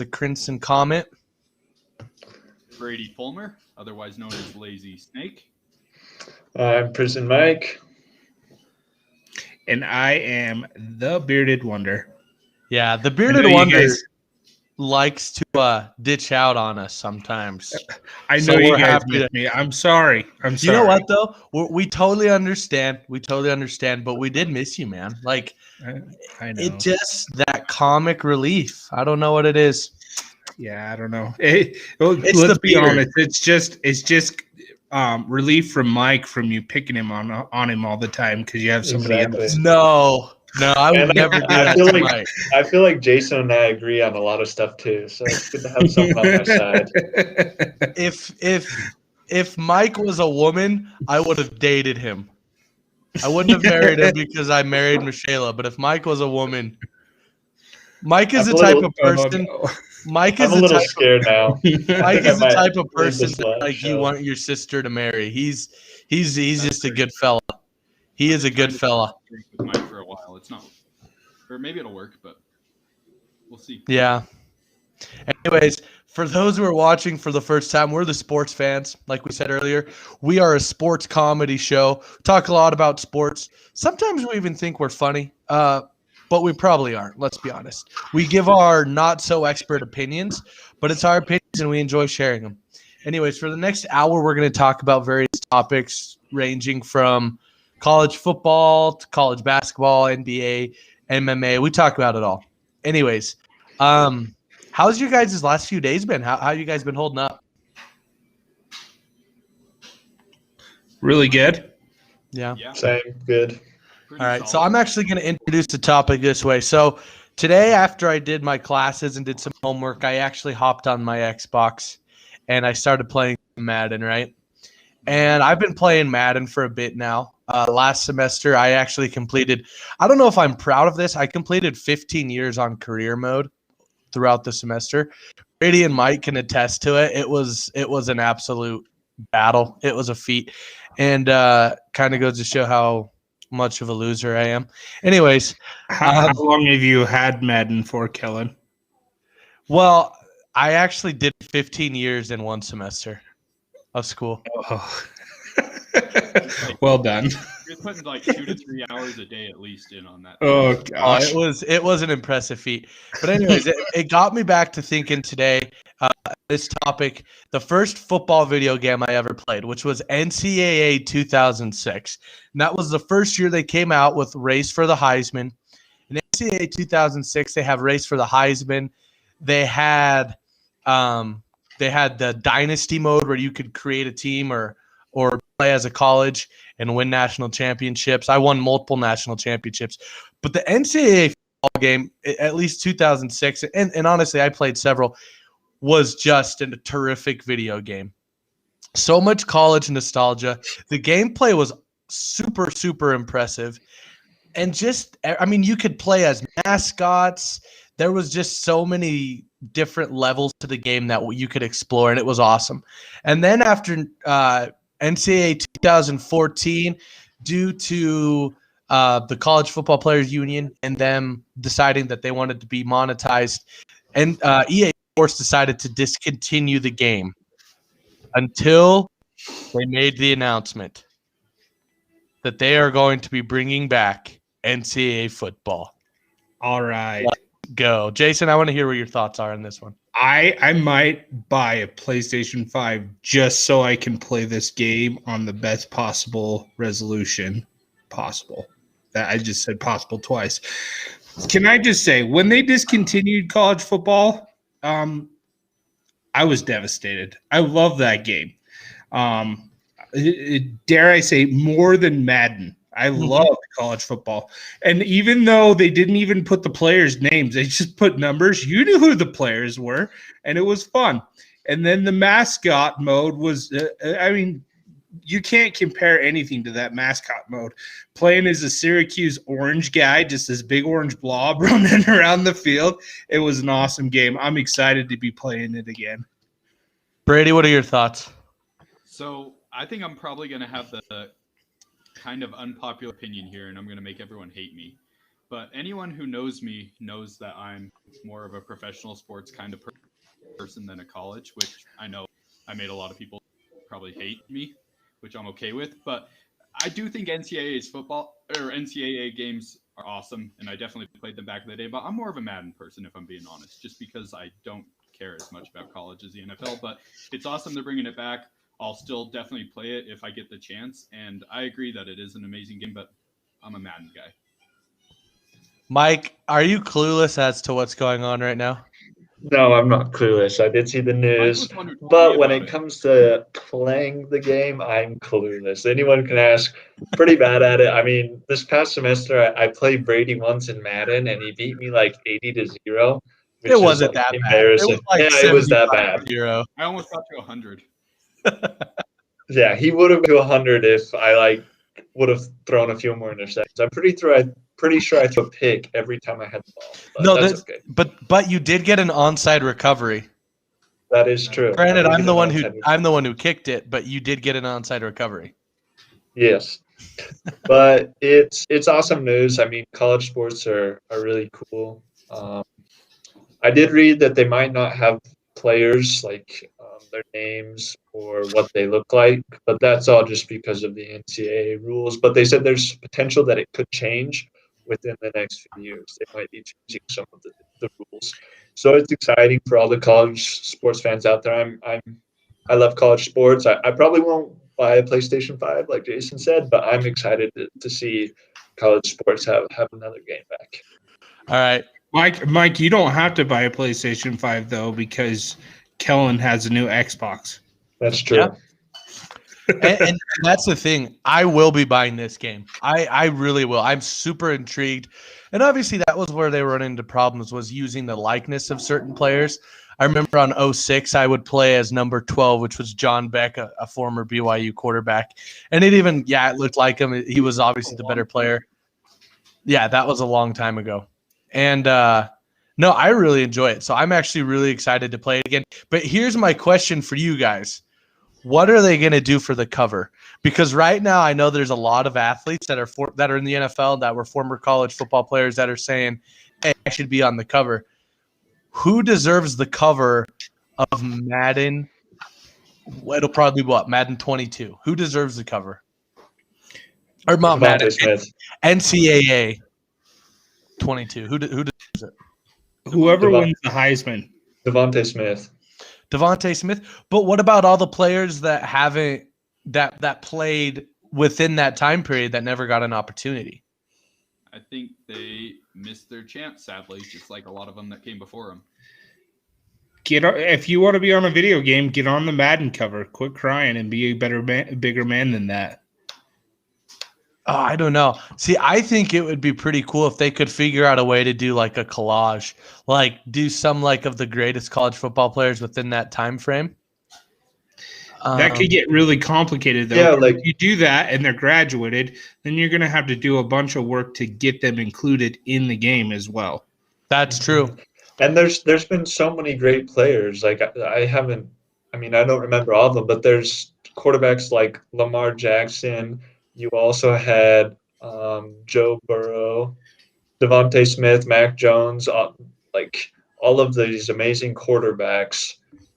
the Crimson Comet. Brady Fulmer, otherwise known as Lazy Snake. I'm Prison Mike. And I am the Bearded Wonder. Yeah, the Bearded Wonder likes to ditch out on us sometimes. I know you guys miss me. I'm sorry. You know what, though? We totally understand. But we did miss you, man. Like, I know. It just, that comic relief. I don't know what it is. Yeah, I don't know. Let's be honest. It's just relief from Mike from you picking him on him all the time because you have somebody else. No, I would never do that to Mike. I feel like Jason and I agree on a lot of stuff too, so it's good to have someone on my side. If Mike was a woman, I would have dated him. I wouldn't have married him because I married Michela. But if Mike was a woman, Mike is the type of person. Mike is I'm a little scared now. Mike is the type of person that like you want your sister to marry. He's just a good fella. He is a good fella. With Mike for a while, it's not, or maybe it'll work, but we'll see. Yeah. Anyways, for those who are watching for the first time, we're the Sports Fans. Like we said earlier, we are a sports comedy show. We talk a lot about sports. Sometimes we even think we're funny, but we probably aren't. Let's be honest. We give our not so expert opinions, but it's our opinions and we enjoy sharing them. Anyways, for the next hour, we're going to talk about various topics ranging from college football to college basketball, NBA, MMA. We talk about it all. Anyways, how's your guys' last few days been? How you guys been holding up? Really good. Yeah. Same. Good. Pretty All right. solid. So I'm actually going to introduce the topic this way. So today, after I did my classes and did some homework, I actually hopped on my Xbox and I started playing Madden, right? And I've been playing Madden for a bit now. Last semester, I actually completed, I don't know if I'm proud of this, I completed 15 years on career mode throughout the semester. Brady and Mike can attest to it. It was an absolute battle. It was a feat. And kind of goes to show how much of a loser I am. Anyways. How long have you had Madden for, Kellen? Well, I actually did 15 years in one semester of school. Oh. Well done. You're putting like 2 to 3 hours a day at least in on that. Oh gosh. It was an impressive feat. But anyways, it got me back to thinking today, this topic, the first football video game I ever played, which was NCAA 2006. And that was the first year they came out with Race for the Heisman. In NCAA 2006, they have Race for the Heisman. They had the Dynasty mode where you could create a team or play as a college and win national championships. I won multiple national championships. But the NCAA football game, at least 2006, and honestly, I played several, was just a terrific video game. So much college nostalgia. The gameplay was super, super impressive. And just, I mean, you could play as mascots. There was just so many different levels to the game that you could explore, and it was awesome. And then after NCAA 2014, due to the College Football Players Union and them deciding that they wanted to be monetized, and EA Sports decided to discontinue the game until they made the announcement that they are going to be bringing back NCAA football. All right. Let's go. Jason, I want to hear what your thoughts are on this one. I might buy a PlayStation 5 just so I can play this game on the best possible resolution possible. That I just said possible twice. Can I just say, when they discontinued college football, I was devastated. I love that game. Dare I say, more than Madden. I loved college football. And even though they didn't even put the players' names, they just put numbers, you knew who the players were, and it was fun. And then the mascot mode was, you can't compare anything to that mascot mode. Playing as a Syracuse orange guy, just this big orange blob running around the field, it was an awesome game. I'm excited to be playing it again. Brady, what are your thoughts? So I think I'm probably going to have the kind of unpopular opinion here, and I'm going to make everyone hate me. But anyone who knows me knows that I'm more of a professional sports kind of person than a college, which I know I made a lot of people probably hate me, which I'm okay with. But I do think NCAA's football or NCAA games are awesome, and I definitely played them back in the day. But I'm more of a Madden person, if I'm being honest, just because I don't care as much about college as the NFL. But it's awesome they're bringing it back. I'll still definitely play it if I get the chance, and I agree that it is an amazing game. But I'm a Madden guy. Mike, are you clueless as to what's going on right now? No, I'm not clueless. I did see the Mike news, was the one who told me but when about it comes to playing the game, I'm clueless. Anyone can ask. Pretty bad at it. I mean, this past semester, I played Brady once in Madden, and he beat me like 80-0, which It is wasn't like that bad. It embarrassing. was like Yeah, it was that 75 bad. 0. I almost got to 100. Yeah, he would have to 100 if I would have thrown a few more interceptions. I'm pretty sure I threw a pick every time I had the ball, but No, that's okay. but you did get an onside recovery. That is true. Granted, I did I'm get the an one onside who kicked it, but you did get an onside recovery. Yes. But it's awesome news. I mean, college sports are really cool. I did read that they might not have players like their names or what they look like, but that's all just because of the NCAA rules. But they said there's potential that it could change within the next few years. They might be changing some of the rules. So it's exciting for all the college sports fans out there. I love college sports. I probably won't buy a PlayStation 5 like Jason said, but I'm excited to see college sports have another game back. All right. Mike, you don't have to buy a PlayStation 5 though, because Kellen has a new Xbox. That's true. Yeah. and that's the thing. I will be buying this game. I really will. I'm super intrigued. And obviously that was where they run into problems, was using the likeness of certain players. I remember on 06, I would play as number 12, which was John Beck, a former BYU quarterback. And it looked like him. He was obviously the better player. Yeah, that was a long time ago. And no, I really enjoy it. So I'm actually really excited to play it again. But here's my question for you guys. What are they going to do for the cover? Because right now I know there's a lot of athletes that are in the NFL that were former college football players that are saying, hey, I should be on the cover. Who deserves the cover of Madden? It'll probably be Madden 22. Who deserves the cover? Or not Madden. Smith. NCAA 22. Who deserves it? Whoever wins the Heisman. Devontae Smith. Devontae Smith. But what about all the players that haven't that played within that time period that never got an opportunity? I think they missed their chance, sadly, just like a lot of them that came before them. If you want to be on a video game, get on the Madden cover. Quit crying and be a bigger man than that. Oh, I don't know. See, I think it would be pretty cool if they could figure out a way to do like a collage, like do some like of the greatest college football players within that time frame. That could get really complicated, though. Yeah, if you do that and they're graduated, then you're going to have to do a bunch of work to get them included in the game as well. That's true. And there's been so many great players. Like I don't remember all of them, but there's quarterbacks like Lamar Jackson. You also had Joe Burrow, Devontae Smith, Mac Jones, like all of these amazing quarterbacks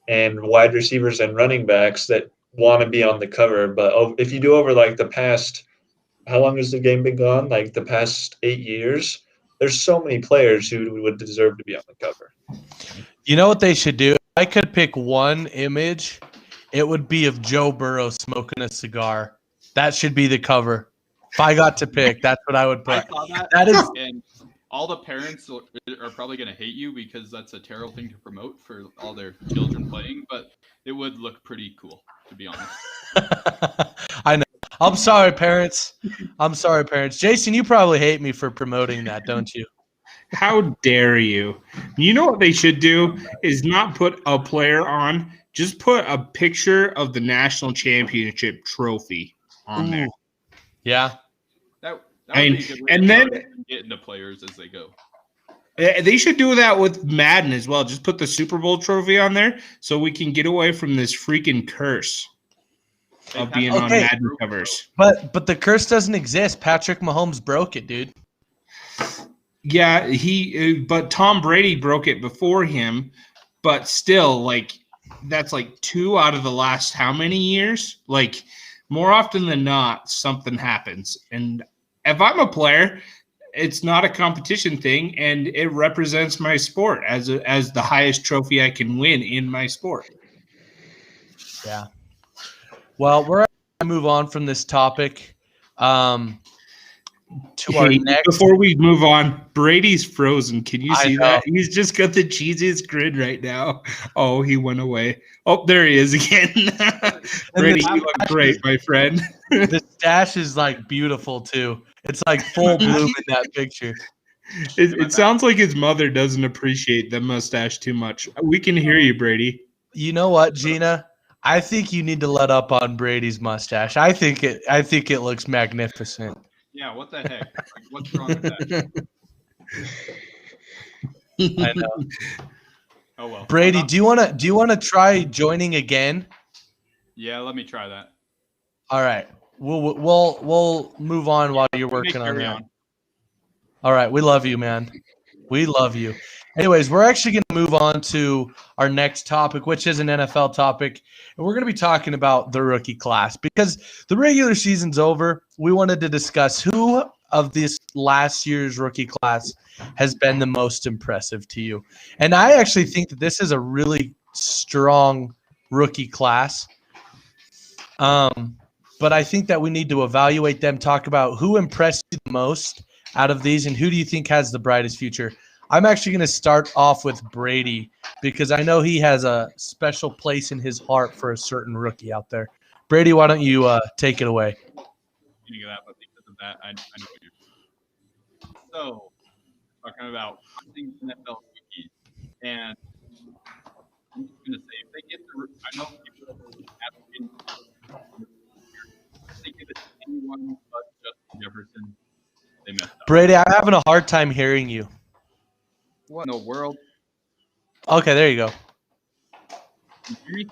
and wide receivers and running backs that want to be on the cover. But if you do over like the past, how long has the game been gone? Like the past 8 years, there's so many players who would deserve to be on the cover. You know what they should do? If I could pick one image, it would be of Joe Burrow smoking a cigar. That should be the cover. If I got to pick, that's what I would put. I saw that. That is, and all the parents are probably going to hate you because that's a terrible thing to promote for all their children playing, but it would look pretty cool, to be honest. I know. I'm sorry, parents. Jason, you probably hate me for promoting that, don't you? How dare you? You know what they should do is not put a player on, just put a picture of the national championship trophy on there. Yeah. That would be a good way and to then get into players as they go. They should do that with Madden as well. Just put the Super Bowl trophy on there so we can get away from this freaking curse of being on Madden covers. But the curse doesn't exist. Patrick Mahomes broke it, dude. Yeah, but Tom Brady broke it before him, but still, like, that's like 2 out of the last how many years? Like, more often than not, something happens. And if I'm a player, it's not a competition thing, and it represents my sport as the highest trophy I can win in my sport. Yeah. Well, we're going to move on from this topic to our next. Before we move on, Brady's frozen. Can you I see know. that? He's just got the cheesiest grin right now. Oh, he went away. Oh, there he is again. Brady, you look great, my friend. The stash is like beautiful too. It's like full bloom in that picture. It sounds like his mother doesn't appreciate the mustache too much. We can hear you, Brady. You know what, Gina? I think you need to let up on Brady's mustache. I think it looks magnificent. Yeah, what the heck? Like, what's wrong with that? I know. Oh well. Brady, do you wanna try joining again? Yeah, let me try that. All right. We'll move on while you're working on that. All right, we love you, man. We love you. Anyways, we're actually going to move on to our next topic, which is an NFL topic. And we're going to be talking about the rookie class because the regular season's over. We wanted to discuss who of this last year's rookie class has been the most impressive to you. And I actually think that this is a really strong rookie class. But I think that we need to evaluate them, talk about who impressed you the most out of these and who do you think has the brightest future. I'm actually going to start off with Brady because I know he has a special place in his heart for a certain rookie out there. Brady, why don't you take it away? Beginning of that, but because of that, I know what you're. So, talking about NFL rookies, and I'm just gonna say if they get the, I know people asking if they give it to anyone but Justin Jefferson, they messed up. Brady, I'm having a hard time hearing you. What in the world? Okay, there you go. Can you hear me?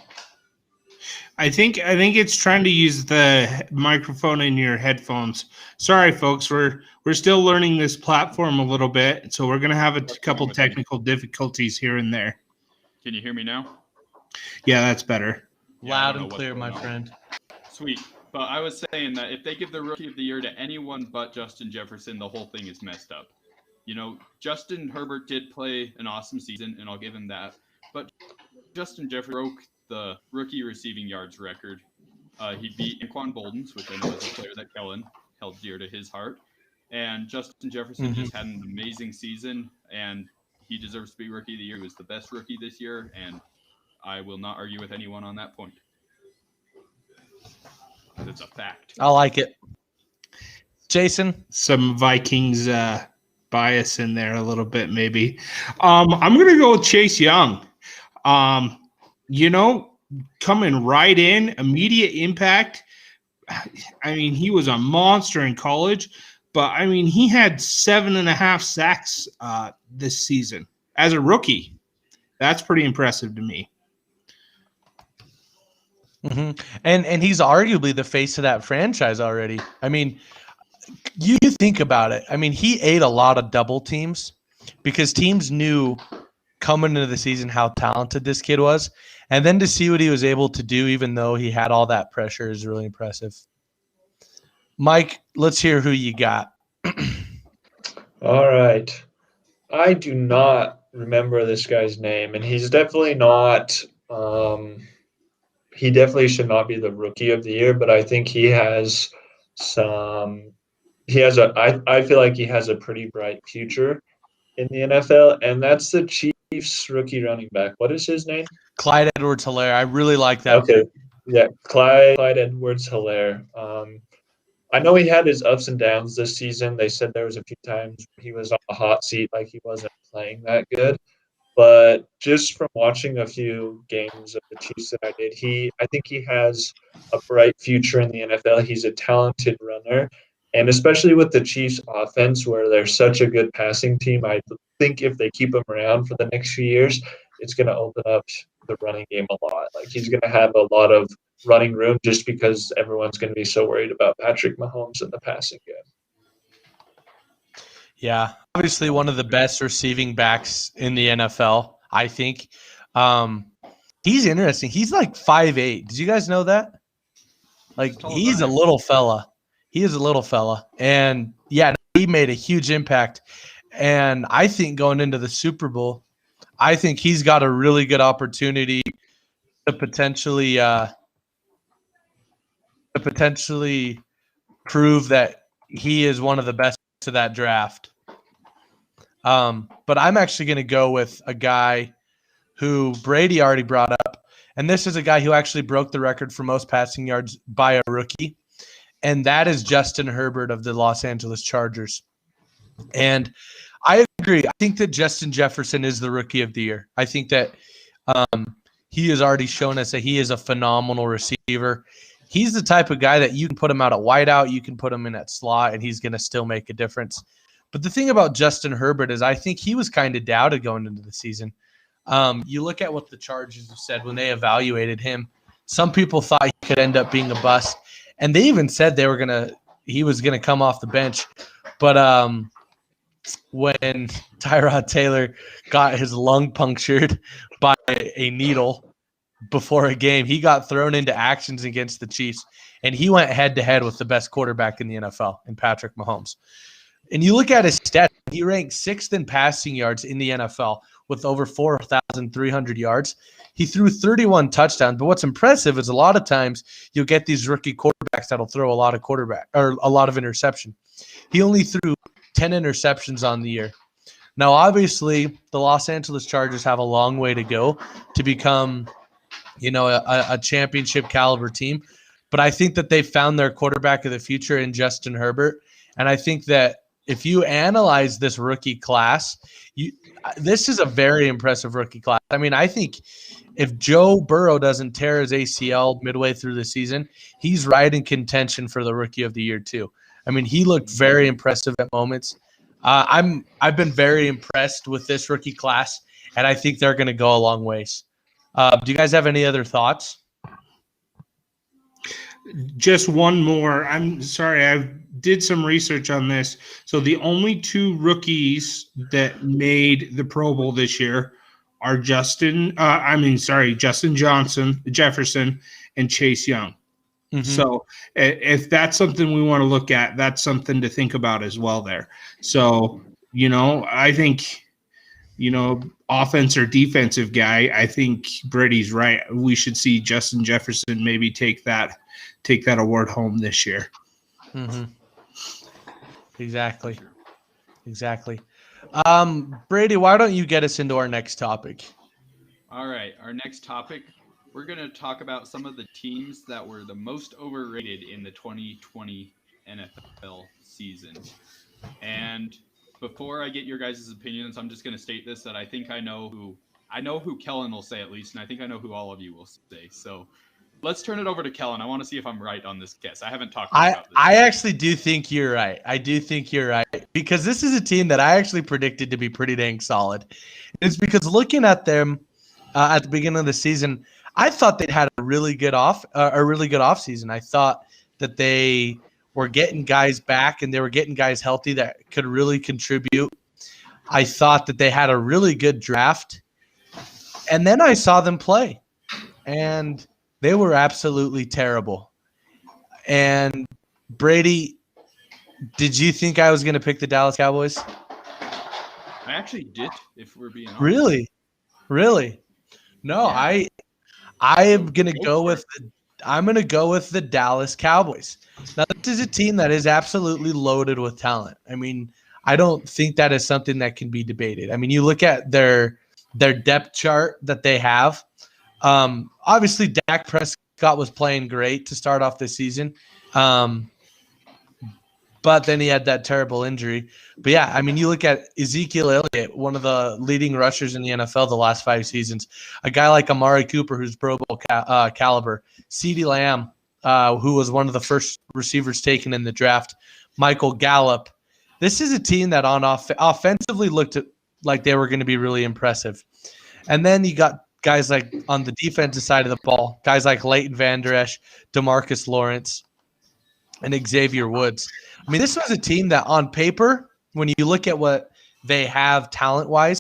I think it's trying to use the microphone in your headphones. Sorry, folks, we're still learning this platform a little bit, so we're gonna have a couple technical difficulties here and there. Can you hear me now? Yeah, that's better. Yeah, I Loud don't and know clear, what's my going on. friend. Sweet. But I was saying that if they give the Rookie of the Year to anyone but Justin Jefferson, the whole thing is messed up. You know, Justin Herbert did play an awesome season, and I'll give him that. But Justin Jefferson broke the rookie receiving yards record. He beat Anquan Boldens, which I know is a player that Kellen held dear to his heart. And Justin Jefferson just had an amazing season, and he deserves to be Rookie of the Year. He was the best rookie this year, and I will not argue with anyone on that point. It's a fact. I like it. Jason? Some Vikings bias in there a little bit, maybe. I'm going to go with Chase Young. Coming right in, immediate impact. I mean, he was a monster in college, but I mean, he had 7.5 sacks this season as a rookie. That's pretty impressive to me. Mm-hmm. And he's arguably the face of that franchise already. I mean, you think about it. I mean, he ate a lot of double teams because teams knew coming into the season how talented this kid was. And then to see what he was able to do, even though he had all that pressure, is really impressive. Mike, let's hear who you got. All right. I do not remember this guy's name, and he's definitely not he definitely should not be the Rookie of the Year, but I think he has I feel like he has a pretty bright future in the NFL, and that's the Chiefs rookie running back. What is his name? Clyde Edwards-Helaire. I really like that. Okay. Yeah, Clyde Edwards-Helaire. I know he had his ups and downs this season. They said there was a few times he was on the hot seat, like he wasn't playing that good. But just from watching a few games of the Chiefs that I did, I think he has a bright future in the NFL. He's a talented runner. And especially with the Chiefs offense, where they're such a good passing team, I think if they keep him around for the next few years, it's going to open up the running game a lot. Like he's going to have a lot of running room just because everyone's going to be so worried about Patrick Mahomes in the passing game. Yeah, obviously one of the best receiving backs in the NFL, I think. Um, he's interesting. He's like 5'8". Did you guys know that? He's Like tall as he's I a am. little fella. He is a little fella. And yeah, he made a huge impact. And I think going into the Super Bowl, I think he's got a really good opportunity to potentially prove that he is one of the best to that draft. But I'm actually going to go with a guy who Brady already brought up, and this is a guy who actually broke the record for most passing yards by a rookie, and that is Justin Herbert of the Los Angeles Chargers. And I agree. I think that Justin Jefferson is the rookie of the year. I think that he has already shown us that he is a phenomenal receiver. He's the type of guy that you can put him out at wideout, you can put him in at slot, and he's going to still make a difference. But the thing about Justin Herbert is I think he was kind of doubted going into the season. You look at what the Chargers have said when they evaluated him. Some people thought he could end up being a bust, and they even said he was gonna come off the bench. But when Tyrod Taylor got his lung punctured by a needle before a game, he got thrown into actions against the Chiefs, and he went head to head with the best quarterback in the NFL, in Patrick Mahomes. And you look at his stats, he ranked 6th in passing yards in the NFL with over 4,300 yards. He threw 31 touchdowns, but what's impressive is a lot of times you'll get these rookie quarterbacks that'll throw a lot of interception. He only threw 10 interceptions on the year. Now, obviously, the Los Angeles Chargers have a long way to go to become, a championship caliber team. But I think that they found their quarterback of the future in Justin Herbert. And I think that if you analyze this rookie class, this is a very impressive rookie class. I mean, I think if Joe Burrow doesn't tear his ACL midway through the season, he's right in contention for the rookie of the year too. I mean, he looked very impressive at moments. I've been very impressed with this rookie class, and I think they're going to go a long ways. Do you guys have any other thoughts? Just one more. I'm sorry, I did some research on this. So the only 2 rookies that made the Pro Bowl this year are Justin Jefferson, and Chase Young. Mm-hmm. So if that's something we want to look at, that's something to think about as well there. So, I think, offense or defensive guy, I think Brady's right. We should see Justin Jefferson maybe take that award home this year. Mm-hmm. Exactly. Brady, why don't you get us into our next topic? All right, our next topic, we're going to talk about some of the teams that were the most overrated in the 2020 NFL season. And before I get your guys' opinions, I'm just going to state this, that I think I know who Kellen will say at least, and I think I know who all of you will say. So let's turn it over to Kellen. I want to see if I'm right on this guess. I haven't talked about this. I actually do think you're right. Because this is a team that I actually predicted to be pretty dang solid. It's because looking at them at the beginning of the season, I thought they'd had a really good offseason. I thought that they were getting guys back and they were getting guys healthy that could really contribute. I thought that they had a really good draft. And then I saw them play. And they were absolutely terrible. And Brady, did you think I was going to pick the Dallas Cowboys? I actually did, if we're being honest. Really? No, yeah. I am going to go with the Dallas Cowboys. Now, this is a team that is absolutely loaded with talent. I mean, I don't think that is something that can be debated. I mean, you look at their depth chart that they have. Obviously, Dak Prescott was playing great to start off the season. But then he had that terrible injury. But yeah, I mean, you look at Ezekiel Elliott, one of the leading rushers in the NFL the last 5 seasons. A guy like Amari Cooper, who's Pro Bowl caliber. CeeDee Lamb, who was one of the first receivers taken in the draft. Michael Gallup. This is a team that offensively looked like they were going to be really impressive. And then you got guys like on the defensive side of the ball, guys like Leighton Vander Esch, DeMarcus Lawrence, and Xavier Woods. I mean, this was a team that on paper when you look at what they have talent-wise,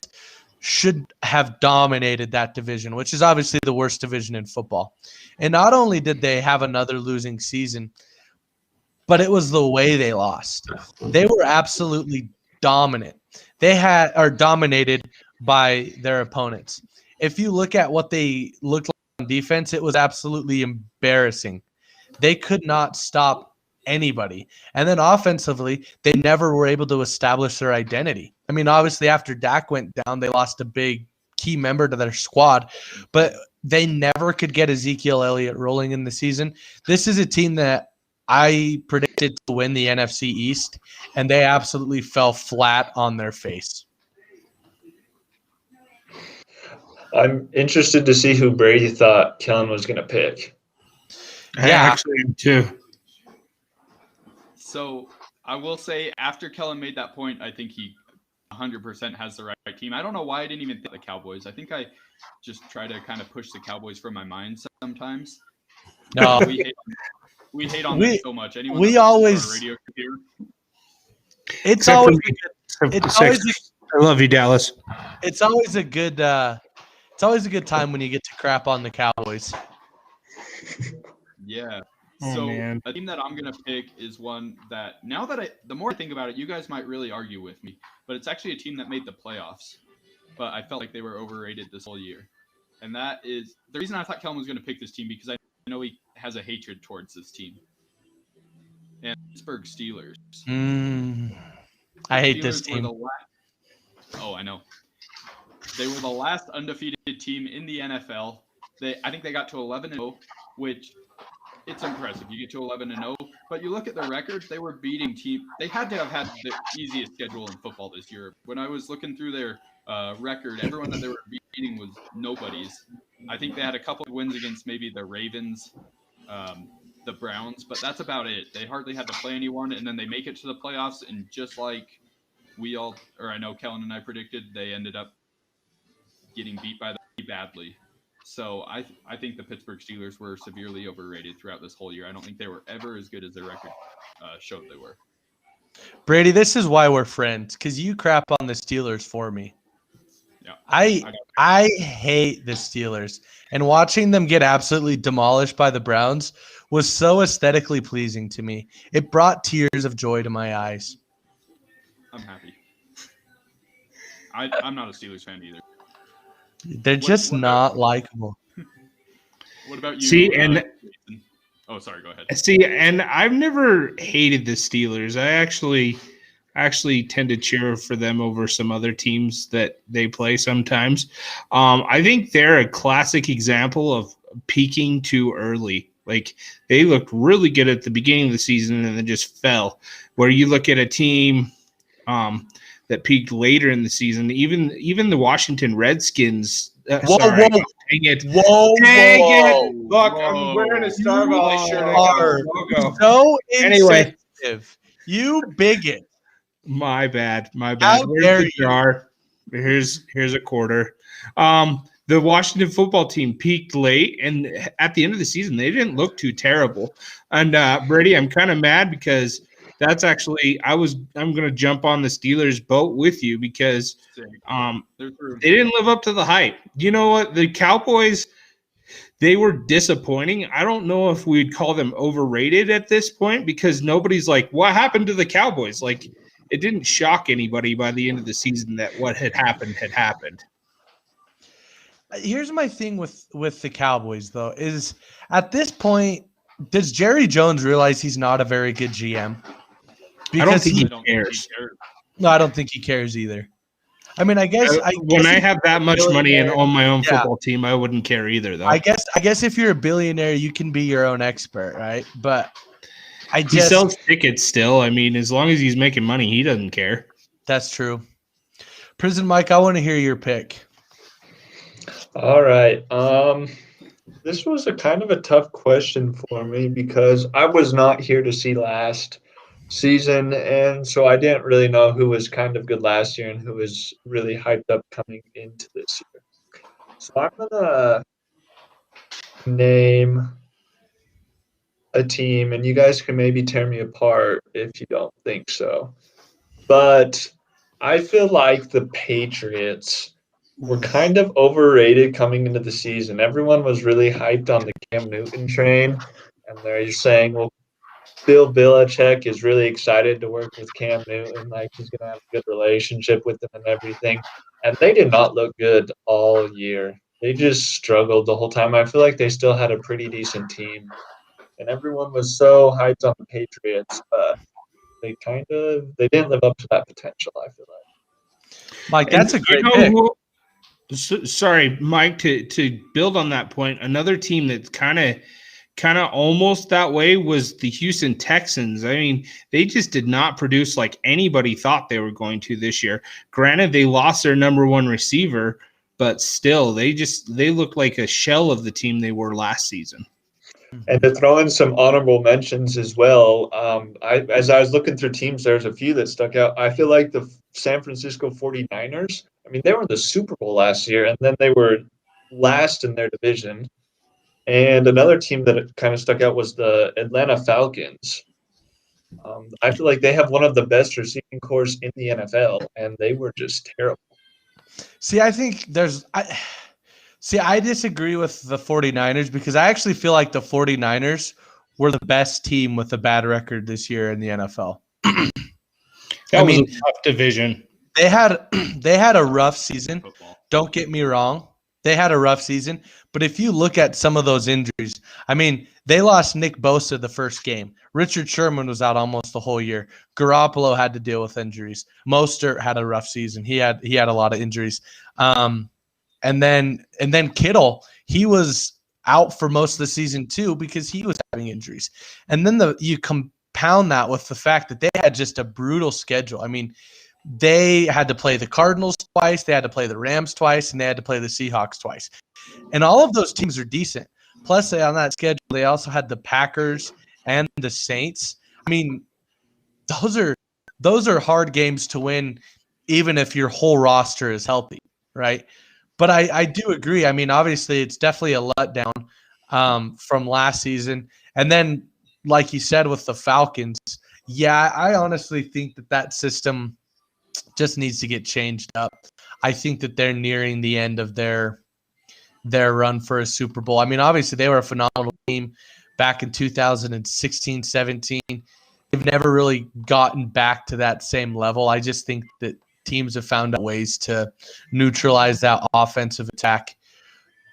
should have dominated that division, which is obviously the worst division in football. And not only did they have another losing season, but it was the way they lost. They were absolutely dominant. They are dominated by their opponents. If you look at what they looked like on defense, it was absolutely embarrassing. They could not stop anybody. And then offensively, they never were able to establish their identity. I mean, obviously, after Dak went down, they lost a big key member to their squad, but they never could get Ezekiel Elliott rolling in the season. This is a team that I predicted to win the NFC East, and they absolutely fell flat on their face. I'm interested to see who Brady thought Kellen was going to pick. I Yeah. actually am too. So I will say, after Kellen made that point, I think he 100% has the right team. I don't know why I didn't even think the Cowboys. I think I just try to kind of push the Cowboys from my mind sometimes. No, we hate on them so much. Anyone we that listens always- to our radio could hear. it's Except always for me. it's Except for always Sixers. I love you, Dallas. it's always a good it's always a good time when you get to crap on the Cowboys. Yeah. Oh, So man. a team that I'm gonna pick is one that the more I think about it, you guys might really argue with me, but it's actually a team that made the playoffs. But I felt like they were overrated this whole year. And that is the reason I thought Kellen was gonna pick this team, because I know he has a hatred towards this team. And Pittsburgh Steelers. I hate this Steelers were team. the last. Oh, I know. They were the last undefeated team in the NFL. I think they got to 11-0, which it's impressive. You get to 11-0, but you look at their record, they were beating team. They had to have had the easiest schedule in football this year. When I was looking through their record, everyone that they were beating was nobodies. I think they had a couple of wins against maybe the Ravens, the Browns, but that's about it. They hardly had to play anyone, and then they make it to the playoffs, and just like I know Kellen and I predicted, they ended up getting beat by them badly. So I think the Pittsburgh Steelers were severely overrated throughout this whole year. I don't think they were ever as good as their record showed they were. Brady, this is why we're friends, because you crap on the Steelers for me. Yeah, I hate the Steelers, and watching them get absolutely demolished by the Browns was so aesthetically pleasing to me. It brought tears of joy to my eyes. I'm happy. I'm not a Steelers fan either. They're just not likable. What about you? See, and Jason? Oh, sorry. Go ahead. See, and I've never hated the Steelers. I actually tend to cheer for them over some other teams that they play sometimes. I think they're a classic example of peaking too early. Like, they looked really good at the beginning of the season and then just fell. Where you look at a team that peaked later in the season, even the Washington Redskins. Whoa. Dang it. Whoa, Dang whoa. it. Look, I'm wearing a Star Valley shirt. I got are the logo. So Anyway. insensitive. You bigot. My bad. How Where's dare the you. jar? Here's a quarter. The Washington football team peaked late, and at the end of the season, they didn't look too terrible. And Brady, I'm kind of mad because that's actually I'm going to jump on the Steelers boat with you because they didn't live up to the hype. You know what? The Cowboys, they were disappointing. I don't know if we'd call them overrated at this point because nobody's like, what happened to the Cowboys? Like, it didn't shock anybody by the end of the season that what had happened had happened. Here's my thing with the Cowboys, though, is at this point, does Jerry Jones realize he's not a very good GM? I don't think he don't cares. No, I don't think he cares either. I mean, I guess When I have that much money and billionaire. own my own Yeah. football team, I wouldn't care either, though. I guess if you're a billionaire, you can be your own expert, right? But He sells tickets still. I mean, as long as he's making money, he doesn't care. That's true. Prison Mike, I want to hear your pick. All right. This was a kind of a tough question for me because I was not here to see last season, and so I didn't really know who was kind of good last year and who was really hyped up coming into this year. So I'm gonna name a team, and you guys can maybe tear me apart if you don't think so. but I feel like the Patriots were kind of overrated coming into the season. Everyone was really hyped on the Cam Newton train, and they're saying, well, Bill Belichick is really excited to work with Cam Newton, like he's going to have a good relationship with him and everything. And they did not look good all year. They just struggled the whole time. I feel like they still had a pretty decent team, and everyone was so hyped on the Patriots, but they didn't live up to that potential, I feel like. Mike, that's a great pick. Sorry, Mike, to build on that point, another team that's kind of almost that way was the Houston Texans. I mean, they just did not produce like anybody thought they were going to this year. Granted, they lost their number one receiver, but still, they looked like a shell of the team they were last season. And to throw in some honorable mentions as well, as I was looking through teams, there's a few that stuck out. I feel like the San Francisco 49ers, I mean, they were in the Super Bowl last year, and then they were last in their division. And another team that kind of stuck out was the Atlanta Falcons. I feel like they have one of the best receiving corps in the NFL, and they were just terrible. See, I think I disagree with the 49ers because I actually feel like the 49ers were the best team with a bad record this year in the NFL. That was a tough division. They had a rough season. Don't get me wrong. They had a rough season. But if you look at some of those injuries, I mean, they lost Nick Bosa the first game. Richard Sherman was out almost the whole year. Garoppolo had to deal with injuries. Mostert had a rough season. He had a lot of injuries. And then Kittle, he was out for most of the season too because he was having injuries. And then you compound that with the fact that they had just a brutal schedule. I mean, they had to play the Cardinals twice, they had to play the Rams twice, and they had to play the Seahawks twice. And all of those teams are decent. Plus, on that schedule, they also had the Packers and the Saints. I mean, those are hard games to win, even if your whole roster is healthy, right? But I do agree. I mean, obviously, it's definitely a letdown from last season. And then, like you said, with the Falcons, yeah, I honestly think that system just needs to get changed up. I think that they're nearing the end of their run for a Super Bowl. I mean, obviously, they were a phenomenal team back in 2016, 17. They've never really gotten back to that same level. I just think that teams have found ways to neutralize that offensive attack.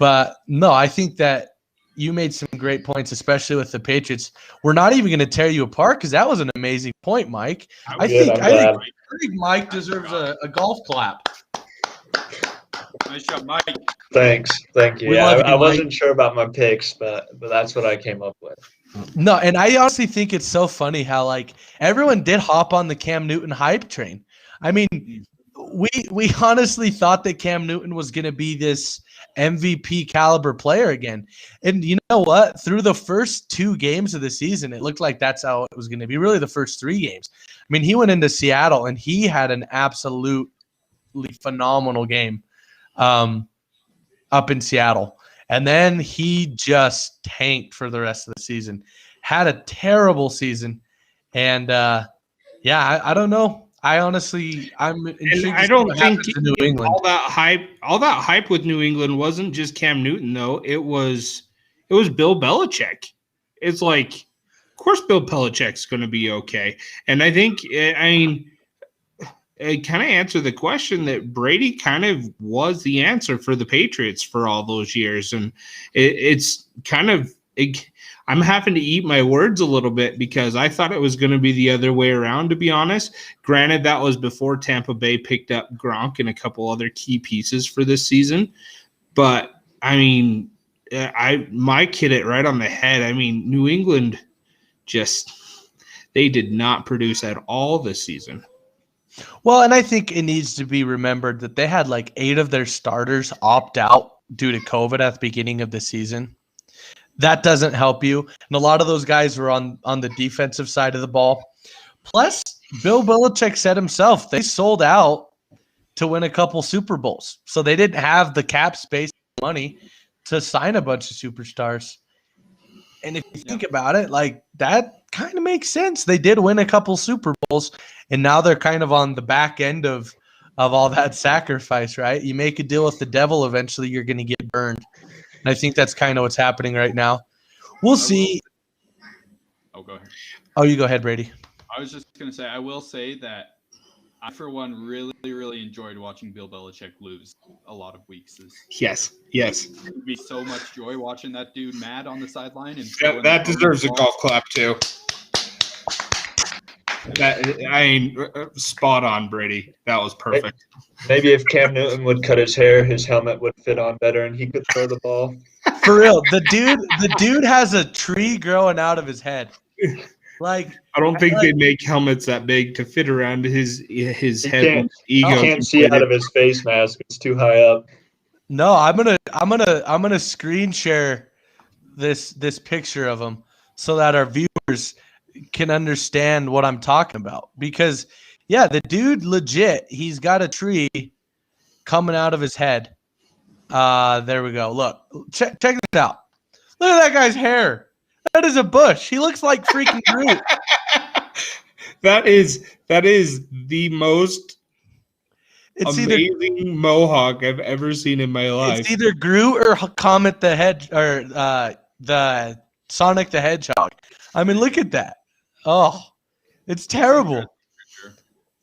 But no, I think that you made some great points, especially with the Patriots. We're not even going to tear you apart because that was an amazing point, Mike. I think Mike deserves a golf clap. Nice job, Mike. Thank you. Yeah, I wasn't sure about my picks, but that's what I came up with. No, and I honestly think it's so funny how like everyone did hop on the Cam Newton hype train. I mean, we honestly thought that Cam Newton was going to be this MVP caliber player again. And you know what? Through the first 2 games of the season, it looked like that's how it was going to be. Really, the first 3 games. I mean, he went into Seattle and he had an absolutely phenomenal game up in Seattle. And then he just tanked for the rest of the season. Had a terrible season. And I don't know. I'm intrigued. I don't think New England. all that hype with New England wasn't just Cam Newton though. It was Bill Belichick. It's like, of course, Bill Belichick's going to be okay. And I think, it kind of answered the question that Brady kind of was the answer for the Patriots for all those years. And it's kind of I'm having to eat my words a little bit because I thought it was going to be the other way around, to be honest. Granted, that was before Tampa Bay picked up Gronk and a couple other key pieces for this season. But, I mean, Mike hit it right on the head. I mean, New England they did not produce at all this season. Well, and I think it needs to be remembered that they had like 8 of their starters opt out due to COVID at the beginning of the season. That doesn't help you. And a lot of those guys were on the defensive side of the ball. Plus, Bill Belichick said himself, they sold out to win a couple Super Bowls. So they didn't have the cap space money to sign a bunch of superstars. And if you think about it, like that kind of makes sense. They did win a couple Super Bowls, and now they're kind of on the back end of all that sacrifice, right? You make a deal with the devil, eventually you're going to get burned. And I think that's kind of what's happening right now. We'll see. Oh, go ahead. Oh, you go ahead, Brady. I was just going to say, I will say that I, for one, really enjoyed watching Bill Belichick lose a lot of weeks. Yes. It would be so much joy watching that dude mad on the sideline. And That deserves a golf clap too. Spot on, Brady. That was perfect. Maybe if Cam Newton would cut his hair, his helmet would fit on better, and he could throw the ball. For real, the dude has a tree growing out of his head. Like, I don't think they make helmets that big to fit around his head. You can't see out of his face mask; it's too high up. No, I'm gonna screen share this picture of him so that our viewers can understand what I'm talking about. Because yeah, the dude legit, he's got a tree coming out of his head. There we go. Look, check this out. Look at that guy's hair. That is a bush. He looks like freaking Groot. That is the most amazing mohawk I've ever seen in my life. It's either Groot or Comet the Hedge or the Sonic the Hedgehog. I mean, look at that. Oh, it's terrible.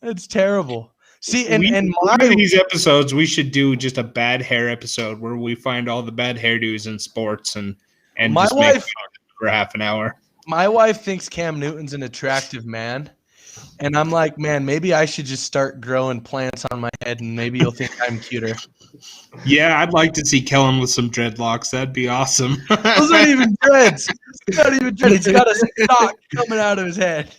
It's terrible. See, and one of these episodes, we should do just a bad hair episode where we find all the bad hairdos in sports and my just wife, make for half an hour. My wife thinks Cam Newton's an attractive man. And I'm like, man, maybe I should just start growing plants on my head and maybe you'll think I'm cuter. Yeah, I'd like to see Kellen with some dreadlocks. That'd be awesome. Those aren't even dreads. It's not even dreads. He's got a stock coming out of his head.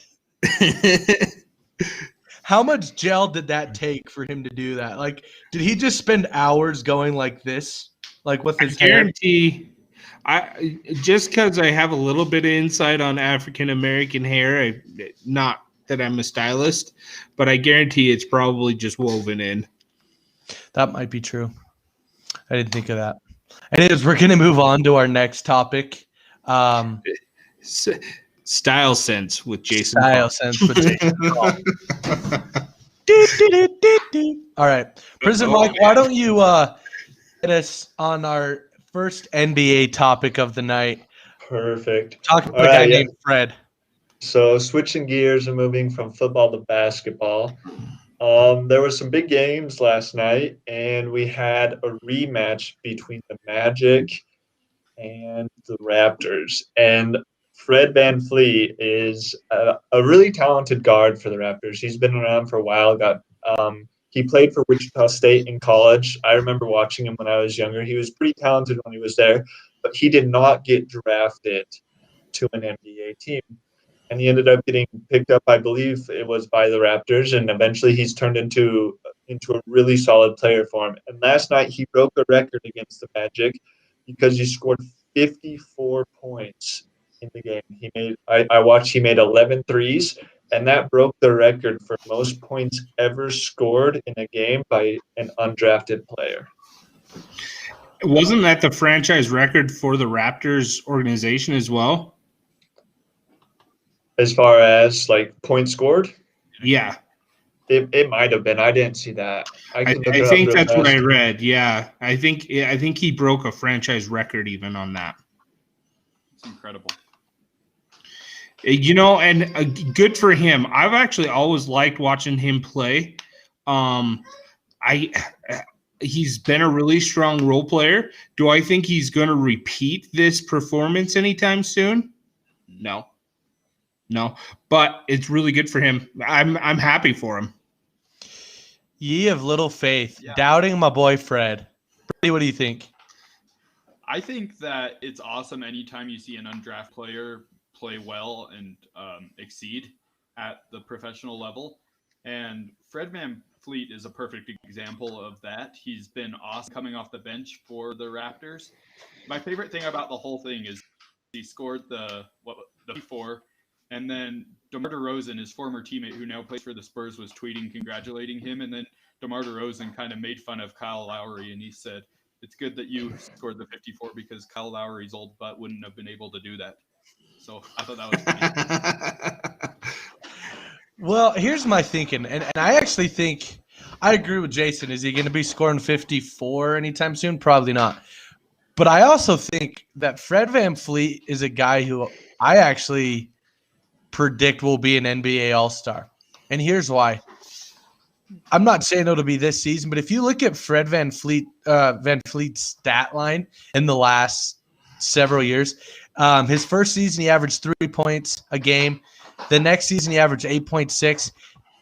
How much gel did that take for him to do that? Like, did he just spend hours going like this? Like with his guarantee just because I have a little bit of insight on African American hair, not that I'm a stylist, but I guarantee it's probably just woven in. That might be true. I didn't think of that. Anyways, we're going to move on to our next topic. Style Sense with Jason. All right. Prison Mike, why don't you get us on our first NBA topic of the night? Perfect. Talking about a guy named Fred. So switching gears and moving from football to basketball. There were some big games last night, and we had a rematch between the Magic and the Raptors. And Fred VanVleet is a really talented guard for the Raptors. He's been around for a while. He played for Wichita State in college. I remember watching him when I was younger. He was pretty talented when he was there, but he did not get drafted to an NBA team. And he ended up getting picked up, I believe it was by the Raptors, and eventually he's turned into a really solid player for him. And last night he broke a record against the Magic because he scored 54 points in the game. I watched, he made 11 threes, and that broke the record for most points ever scored in a game by an undrafted player. Wasn't that the franchise record for the Raptors organization as well? As far as like points scored? Yeah. It might have been. I didn't see that. I think that's what I read. Yeah. I think he broke a franchise record even on that. It's incredible. You know, and good for him. I've actually always liked watching him play. He's been a really strong role player. Do I think he's going to repeat this performance anytime soon? No, but it's really good for him. I'm happy for him. Ye of little faith, doubting my boy Fred. Brady, what do you think? I think that it's awesome anytime you see an undrafted player play well and exceed at the professional level. And Fred VanVleet is a perfect example of that. He's been awesome coming off the bench for the Raptors. My favorite thing about the whole thing is he scored the 4, and then DeMar DeRozan, his former teammate who now plays for the Spurs, was tweeting congratulating him, and then DeMar DeRozan kind of made fun of Kyle Lowry, and he said, it's good that you scored the 54 because Kyle Lowry's old butt wouldn't have been able to do that. So I thought that was pretty. Well, here's my thinking, and I actually think I agree with Jason. Is he going to be scoring 54 anytime soon? Probably not. But I also think that Fred VanVleet is a guy who I actually predict will be an NBA All-Star. And here's why. I'm not saying it'll be this season, but if you look at Fred VanVleet's stat line in the last several years, his first season he averaged 3 points a game. The next season he averaged 8.6.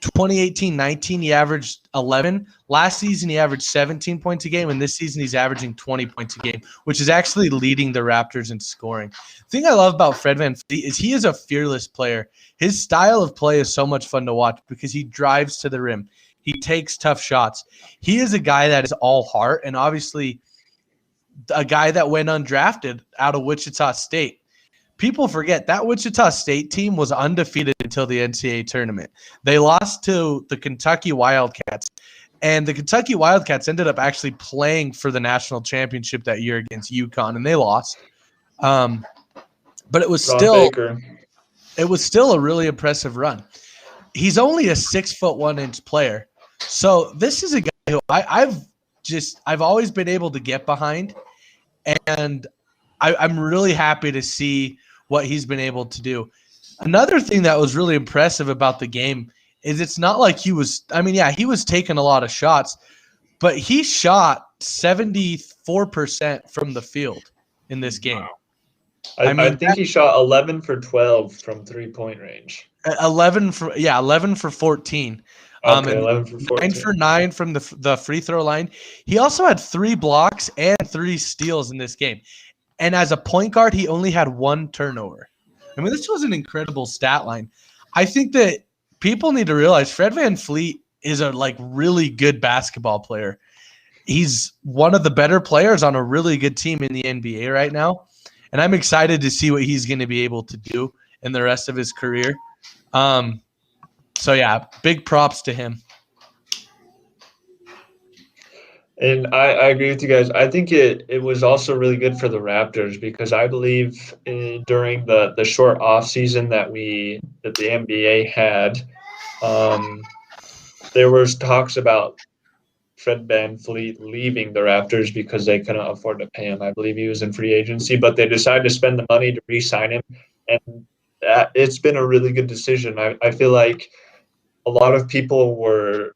2018-19 he averaged 11. Last season he averaged 17 points a game, and this season he's averaging 20 points a game, which is actually leading the Raptors in scoring. The thing I love about Fred VanVleet is he is a fearless player. His style of play is so much fun to watch because he drives to the rim. He takes tough shots. He is a guy that is all heart, and obviously a guy that went undrafted out of Wichita State. People forget that Wichita State team was undefeated until the NCAA tournament. They lost to the Kentucky Wildcats, and the Kentucky Wildcats ended up actually playing for the national championship that year against UConn, and they lost. But it was still a really impressive run. He's only a 6'1" player, so this is a guy who I've always been able to get behind, and I'm really happy to see what he's been able to do. Another thing that was really impressive about the game is it's not like he was taking a lot of shots, but he shot 74% from the field in this game. Wow. I think he shot 11 for 12 from 3-point range. 11 for 14. Okay, 11 for 14. 9 for 9 from the free throw line. He also had 3 blocks and 3 steals in this game. And as a point guard, he only had 1 turnover. I mean, this was an incredible stat line. I think that people need to realize Fred VanVleet is a really good basketball player. He's one of the better players on a really good team in the NBA right now. And I'm excited to see what he's going to be able to do in the rest of his career. So, yeah, big props to him. And I agree with you guys. I think it was also really good for the Raptors because I believe during the short off season that the NBA had, there was talks about Fred VanVleet leaving the Raptors because they couldn't afford to pay him. I believe he was in free agency, but they decided to spend the money to re-sign him, and it's been a really good decision. I feel like a lot of people were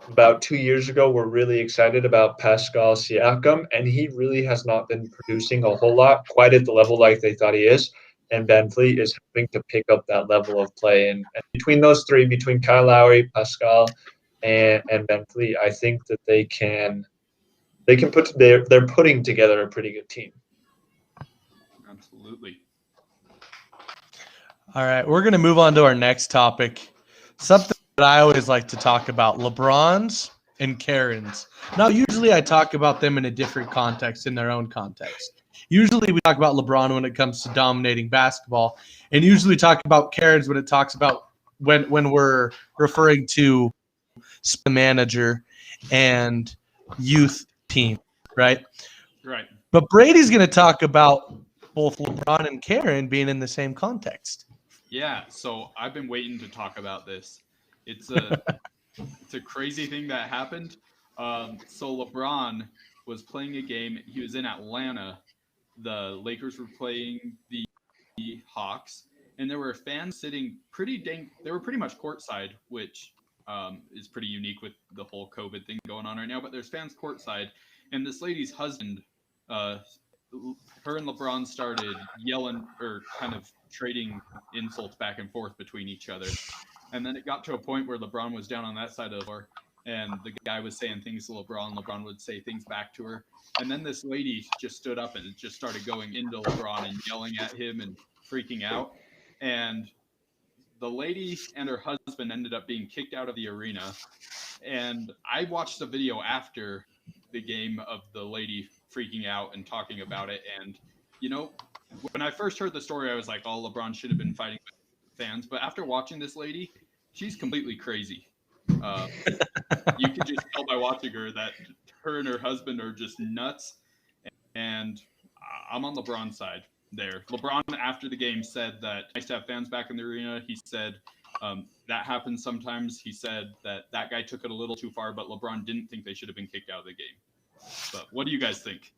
about 2 years ago were really excited about Pascal Siakam, and he really has not been producing a whole lot quite at the level like they thought he is. And VanVleet is helping to pick up that level of play. And between those three, between Kyle Lowry, Pascal, and VanVleet, I think that they can they're putting together a pretty good team. Absolutely. All right, we're going to move on to our next topic. Something that I always like to talk about, LeBrons and Karens. Now, usually I talk about them in a different context, in their own context. Usually we talk about LeBron when it comes to dominating basketball, and usually we talk about Karens when it talks about when we're referring to the manager and youth team, right? Right. But Brady's going to talk about both LeBron and Karen being in the same context. Yeah, so I've been waiting to talk about this. It's a crazy thing that happened. So LeBron was playing a game. He was in Atlanta. The Lakers were playing the Hawks, and there were fans sitting they were pretty much courtside, which is pretty unique with the whole COVID thing going on right now. But there's fans courtside, and this lady's husband, her and LeBron started yelling or kind of trading insults back and forth between each other. And then it got to a point where LeBron was down on that side of the floor, and the guy was saying things to LeBron. LeBron would say things back to her. And then this lady just stood up and just started going into LeBron and yelling at him and freaking out. And the lady and her husband ended up being kicked out of the arena. And I watched the video after the game of the lady freaking out and talking about it. And, when I first heard the story, I was like, oh, LeBron should have been fighting with fans. But after watching this lady, she's completely crazy. You could just tell by watching her that her and her husband are just nuts. And I'm on LeBron's side there. LeBron, after the game, said that nice to have fans back in the arena. He said that happens sometimes. He said that guy took it a little too far, but LeBron didn't think they should have been kicked out of the game. But what do you guys think?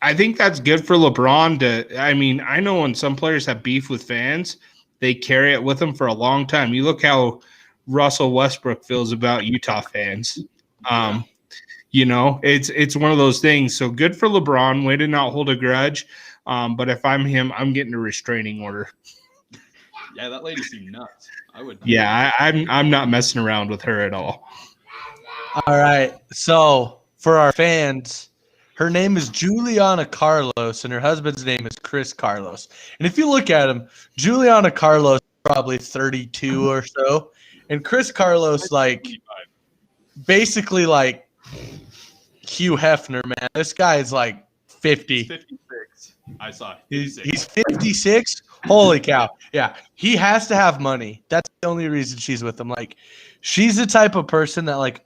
I think that's good for LeBron to – I mean, I know when some players have beef with fans, they carry it with them for a long time. You look how Russell Westbrook feels about Utah fans. You know, it's one of those things. So good for LeBron. Way to not hold a grudge. But if I'm him, I'm getting a restraining order. Yeah, that lady seemed nuts. I would. Yeah, I'm not messing around with her at all. All right. So for our fans, her name is Juliana Carlos, and her husband's name is Chris Carlos. And if you look at him, Juliana Carlos is probably 32 or so, and Chris Carlos, like, basically like Hugh Hefner, man. This guy is like 50. He's 56. I saw it. He's 56. Holy cow. Yeah. He has to have money. That's the only reason she's with him. Like, she's the type of person that like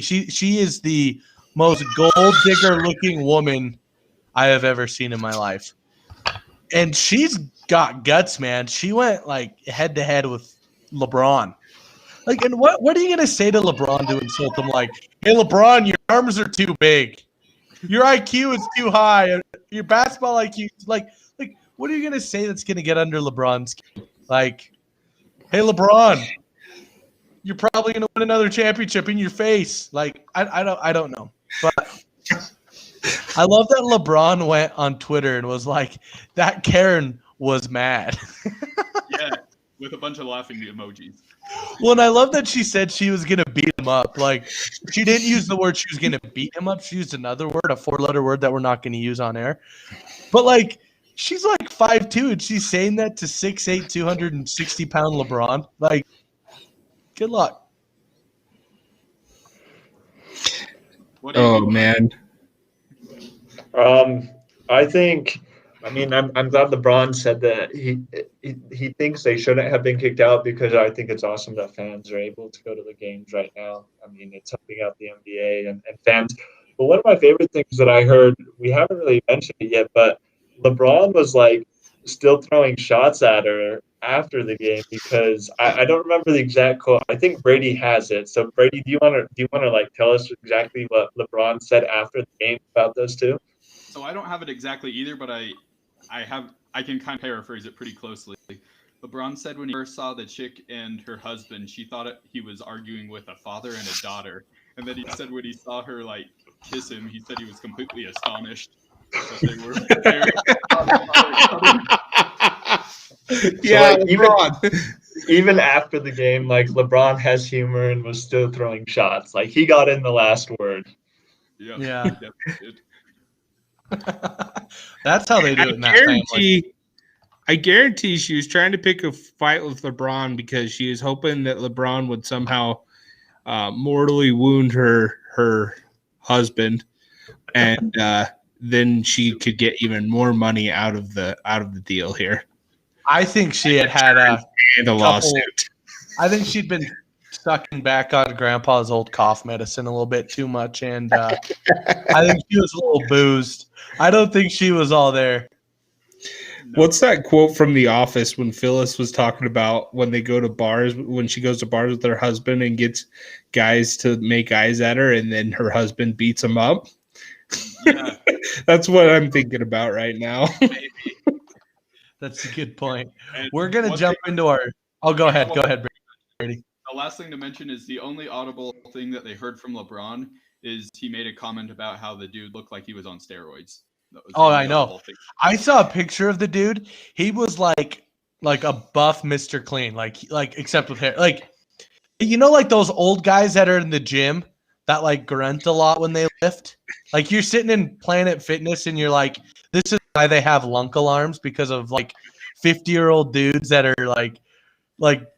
she is the most gold digger looking woman I have ever seen in my life. And she's got guts, man. She went like head to head with LeBron. Like, and what are you gonna say to LeBron to insult him? Like, hey, LeBron, your arms are too big, your IQ is too high, your basketball IQ, like, what are you gonna say that's gonna get under LeBron's skin? Like, hey, LeBron, you're probably gonna win another championship in your face. Like, I don't know, but I love that LeBron went on Twitter and was like, that Karen was mad. Yeah, with a bunch of laughing emojis. Well, and I love that she said she was going to beat him up. Like, she didn't use the word she was going to beat him up. She used another word, a 4-letter word that we're not going to use on air. But, like, she's like 5'2", and she's saying that to 6'8", 260-pound LeBron. Like, good luck. Oh, man. I'm glad LeBron said that he thinks they shouldn't have been kicked out, because I think it's awesome that fans are able to go to the games right now. I mean, it's helping out the NBA and fans. But one of my favorite things that I heard, we haven't really mentioned it yet, but LeBron was like still throwing shots at her after the game, because I don't remember the exact quote. I think Brady has it. So Brady, do you want to like tell us exactly what LeBron said after the game about those two? So I don't have it exactly either, but I can kind of paraphrase it pretty closely. LeBron said when he first saw the chick and her husband, she thought he was arguing with a father and a daughter. And then he said when he saw her like kiss him, he said he was completely astonished that they were there. Yeah, so like, even after the game, like LeBron has humor and was still throwing shots. Like, he got in the last word. Yep. Yeah. Yep, That's how they do it in that family. I guarantee she was trying to pick a fight with LeBron because she was hoping that LeBron would somehow mortally wound her husband, and then she could get even more money out of the deal here. I think she had a lawsuit. I think she'd been sucking back on Grandpa's old cough medicine a little bit too much, and I think she was a little boozed. I don't think she was all there. No. What's that quote from The Office when Phyllis was talking about when they go to bars, when she goes to bars with her husband and gets guys to make eyes at her, and then her husband beats them up? Yeah. That's what I'm thinking about right now. Maybe. That's a good point. And We're going to jump into our – oh, go ahead, Brady. The last thing to mention is the only audible thing that they heard from LeBron is he made a comment about how the dude looked like he was on steroids. Oh, I know. I saw a picture of the dude. He was like a buff Mr. Clean, like except with hair. Like, you know, like those old guys that are in the gym that like grunt a lot when they lift. Like, you're sitting in Planet Fitness and you're like, this is why they have lunk alarms, because of like 50-year-old dudes that are like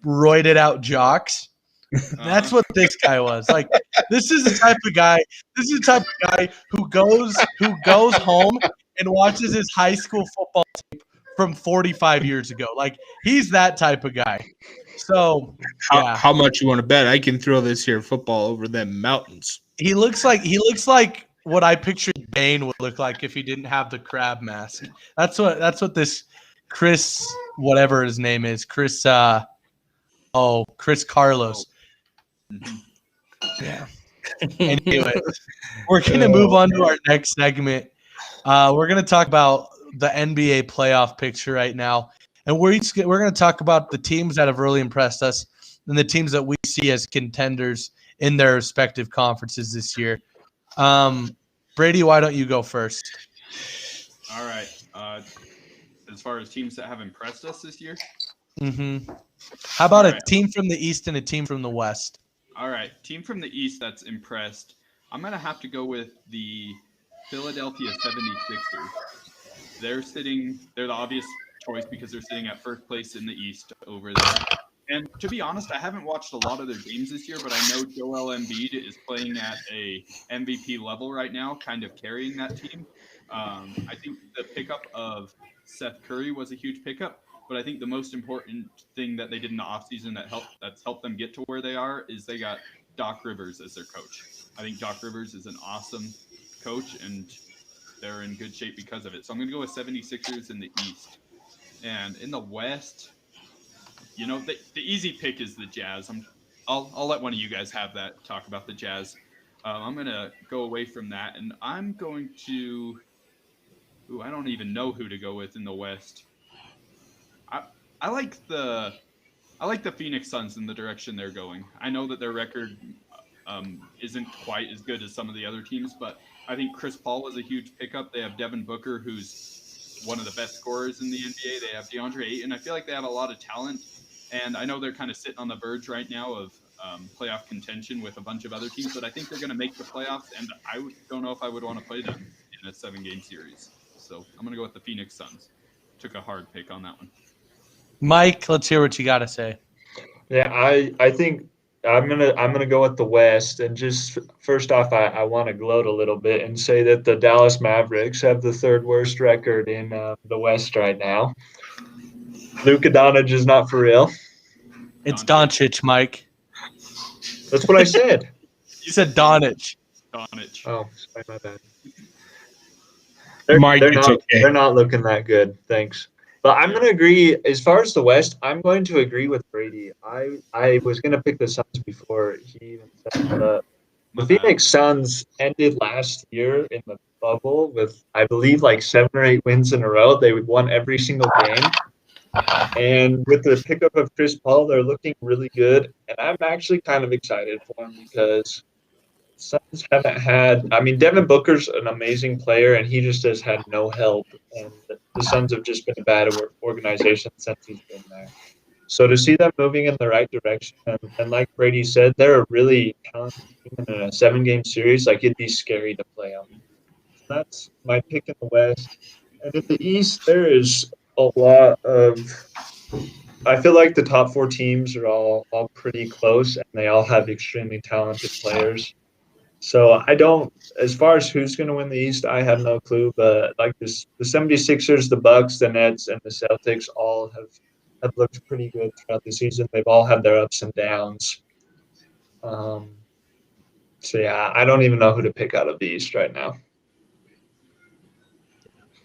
roided out jocks. That's what this guy was. Like, this is the type of guy. This is the type of guy who goes home and watches his high school football tape from 45 years ago. Like, he's that type of guy. So yeah, How much you want to bet? I can throw this here football over them mountains. he looks like what I pictured Bane would look like if he didn't have the crab mask. That's what this Chris, whatever his name is, Chris Carlos. Yeah. Anyway, we're gonna move on to our next segment. We're gonna talk about the NBA playoff picture right now, and we're gonna talk about the teams that have really impressed us and the teams that we see as contenders in their respective conferences this year. Brady, why don't you go first? All right. As far as teams that have impressed us this year, How about All a right. team from the East and a team from the West? all right, team from the East that's impressed. I'm gonna have to go with the Philadelphia 76ers. They're the obvious choice because they're sitting at first place in the East over there. And to be honest, I haven't watched a lot of their games this year, but I know Joel Embiid is playing at a MVP level right now, kind of carrying that team. I think the pickup of Seth Curry was a huge pickup, but I think the most important thing that they did in the offseason that's helped them get to where they are is they got Doc Rivers as their coach. I think Doc Rivers is an awesome coach, and they're in good shape because of it. So I'm going to go with 76ers in the East. And in the West, the easy pick is the Jazz. I'll let one of you guys have that, talk about the Jazz. I'm going to go away from that, and I'm going to I don't even know who to go with in the West. I like the Phoenix Suns in the direction they're going. I know that their record isn't quite as good as some of the other teams, but I think Chris Paul was a huge pickup. They have Devin Booker, who's one of the best scorers in the NBA. They have DeAndre Ayton. I feel like they have a lot of talent, and I know they're kind of sitting on the verge right now of playoff contention with a bunch of other teams, but I think they're going to make the playoffs, and I don't know if I would want to play them in a 7-game series. So I'm going to go with the Phoenix Suns. Took a hard pick on that one. Mike, let's hear what you got to say. Yeah, I think I'm gonna go with the West, and just first off, I want to gloat a little bit and say that the Dallas Mavericks have the third worst record in the West right now. Luka Doncic is not for real. It's Doncic, Mike. That's what I said. You said Doncic. Doncic. Oh, sorry, my bad. Mike, it's okay. They're not looking that good. Thanks. But I'm going to agree, as far as the West, I'm going to agree with Brady. I was going to pick the Suns before he even said that. The Phoenix Suns ended last year in the bubble with, I believe, like 7 or 8 wins in a row. They won every single game. And with the pickup of Chris Paul, they're looking really good. And I'm actually kind of excited for them because Suns haven't had – I mean, Devin Booker's an amazing player, and he just has had no help. And the Suns have just been a bad organization since he's been there. So to see them moving in the right direction, and like Brady said, they're a really talented team in a 7-game series. Like, it'd be scary to play them. So that's my pick in the West. And in the East, there is a lot of – I feel like the top 4 teams are all pretty close, and they all have extremely talented players. So I don't, as far as who's going to win the East, I have no clue. But like this, the 76ers, the Bucks, the Nets, and the Celtics all have looked pretty good throughout the season. They've all had their ups and downs. So yeah, I don't even know who to pick out of the East right now.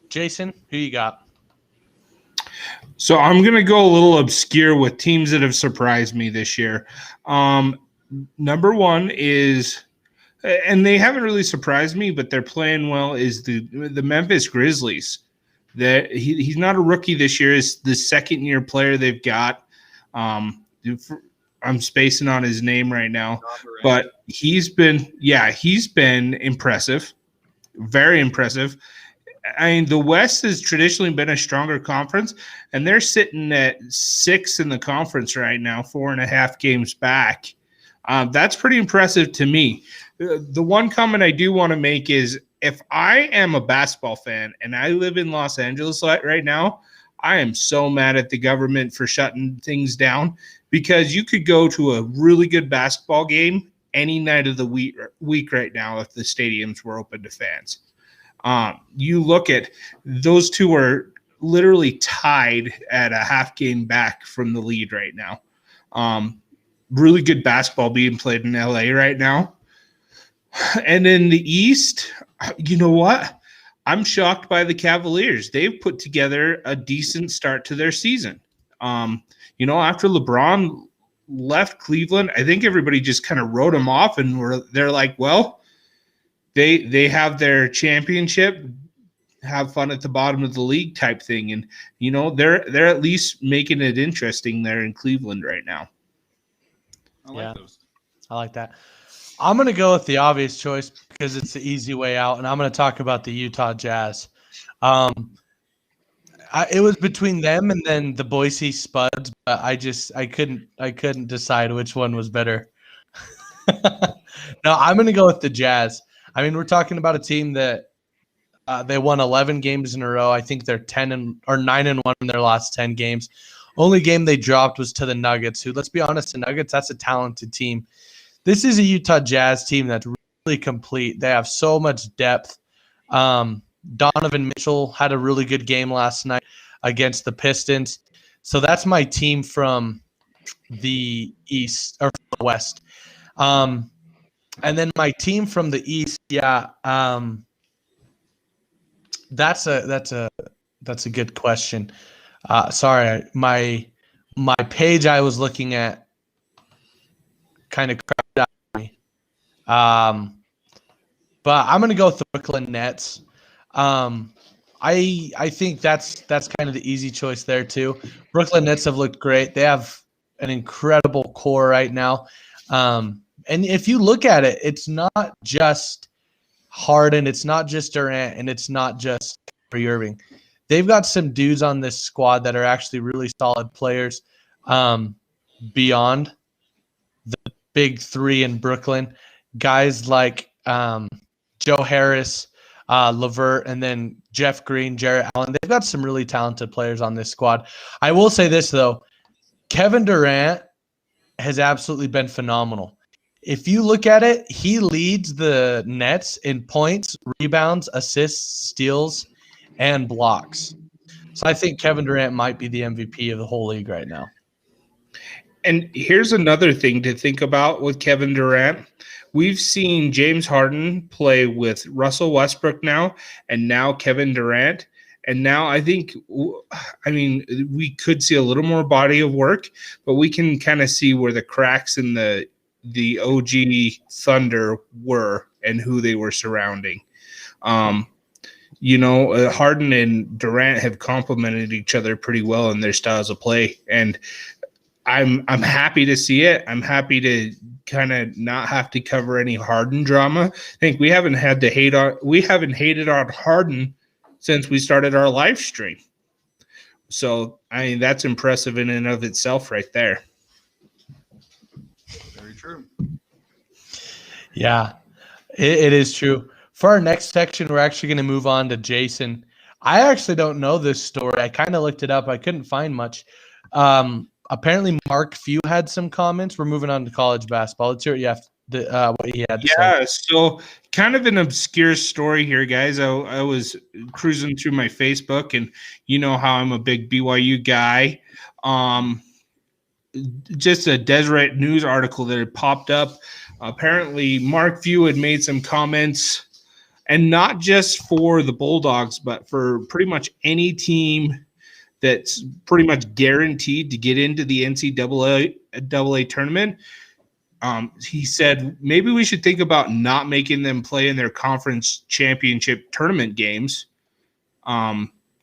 Jason, who you got? So I'm going to go a little obscure with teams that have surprised me this year. Number one is, and they haven't really surprised me, but they're playing well, is the Memphis Grizzlies. That he's not a rookie this year. It's the second-year player they've got. I'm spacing on his name right now, but he's been impressive, very impressive. I mean, the West has traditionally been a stronger conference, and they're sitting at 6 in the conference right now, 4.5 games back. That's pretty impressive to me. The one comment I do want to make is, if I am a basketball fan and I live in Los Angeles right now, I am so mad at the government for shutting things down, because you could go to a really good basketball game any night of the week right now if the stadiums were open to fans. You look at those two are literally tied at a half game back from the lead right now. Really good basketball being played in LA right now. And in the East, you know what? I'm shocked by the Cavaliers. They've put together a decent start to their season. After LeBron left Cleveland, I think everybody just kind of wrote him off, and they're like, well, they have their championship, have fun at the bottom of the league type thing, and they're at least making it interesting there in Cleveland right now. I like those. I like that. I'm going to go with the obvious choice because it's the easy way out, and I'm going to talk about the Utah Jazz. It was between them and then the Boise Spuds, but I couldn't decide which one was better. No, I'm going to go with the Jazz. I mean, we're talking about a team that they won 11 games in a row. I think they're 9-1 in their last 10 games. Only game they dropped was to the Nuggets, who, let's be honest, the Nuggets, that's a talented team. This is a Utah Jazz team that's really complete. They have so much depth. Donovan Mitchell had a really good game last night against the Pistons. So that's my team from the East or from the West. And then my team from the East, that's a good question. Sorry, my page I was looking at kind of crowded out on me. But I'm gonna go with the Brooklyn Nets. I think that's kind of the easy choice there too. Brooklyn Nets have looked great. They have an incredible core right now. And if you look at it, it's not just Harden, it's not just Durant, and it's not just Kyrie Irving. They've got some dudes on this squad that are actually really solid players beyond the big three in Brooklyn. Guys like Joe Harris, LeVert, and then Jeff Green, Jarrett Allen. They've got some really talented players on this squad. I will say this, though. Kevin Durant has absolutely been phenomenal. If you look at it, he leads the Nets in points, rebounds, assists, steals, and blocks. So I think Kevin Durant might be the MVP of the whole league right now. And here's another thing to think about with Kevin Durant. We've seen James Harden play with Russell Westbrook now, and now Kevin Durant. And now we could see a little more body of work, but we can kind of see where the cracks in the OG Thunder were and who they were surrounding. Harden and Durant have complemented each other pretty well in their styles of play, and I'm happy to see it. I'm happy to kind of not have to cover any Harden drama. I think we haven't hated on Harden since we started our live stream. So that's impressive in and of itself right there. Very true. Yeah, it is true. For our next section, we're actually going to move on to Jason. I actually don't know this story. I kind of looked it up. I couldn't find much. Apparently, Mark Few had some comments. We're moving on to college basketball. Let's hear what he had to say. Yeah, so kind of an obscure story here, guys. I was cruising through my Facebook, and you know how I'm a big BYU guy. Just a Deseret News article that had popped up. Apparently, Mark Few had made some comments, and not just for the Bulldogs, but for pretty much any team that's pretty much guaranteed to get into the NCAA tournament. He said, maybe we should think about not making them play in their conference championship tournament games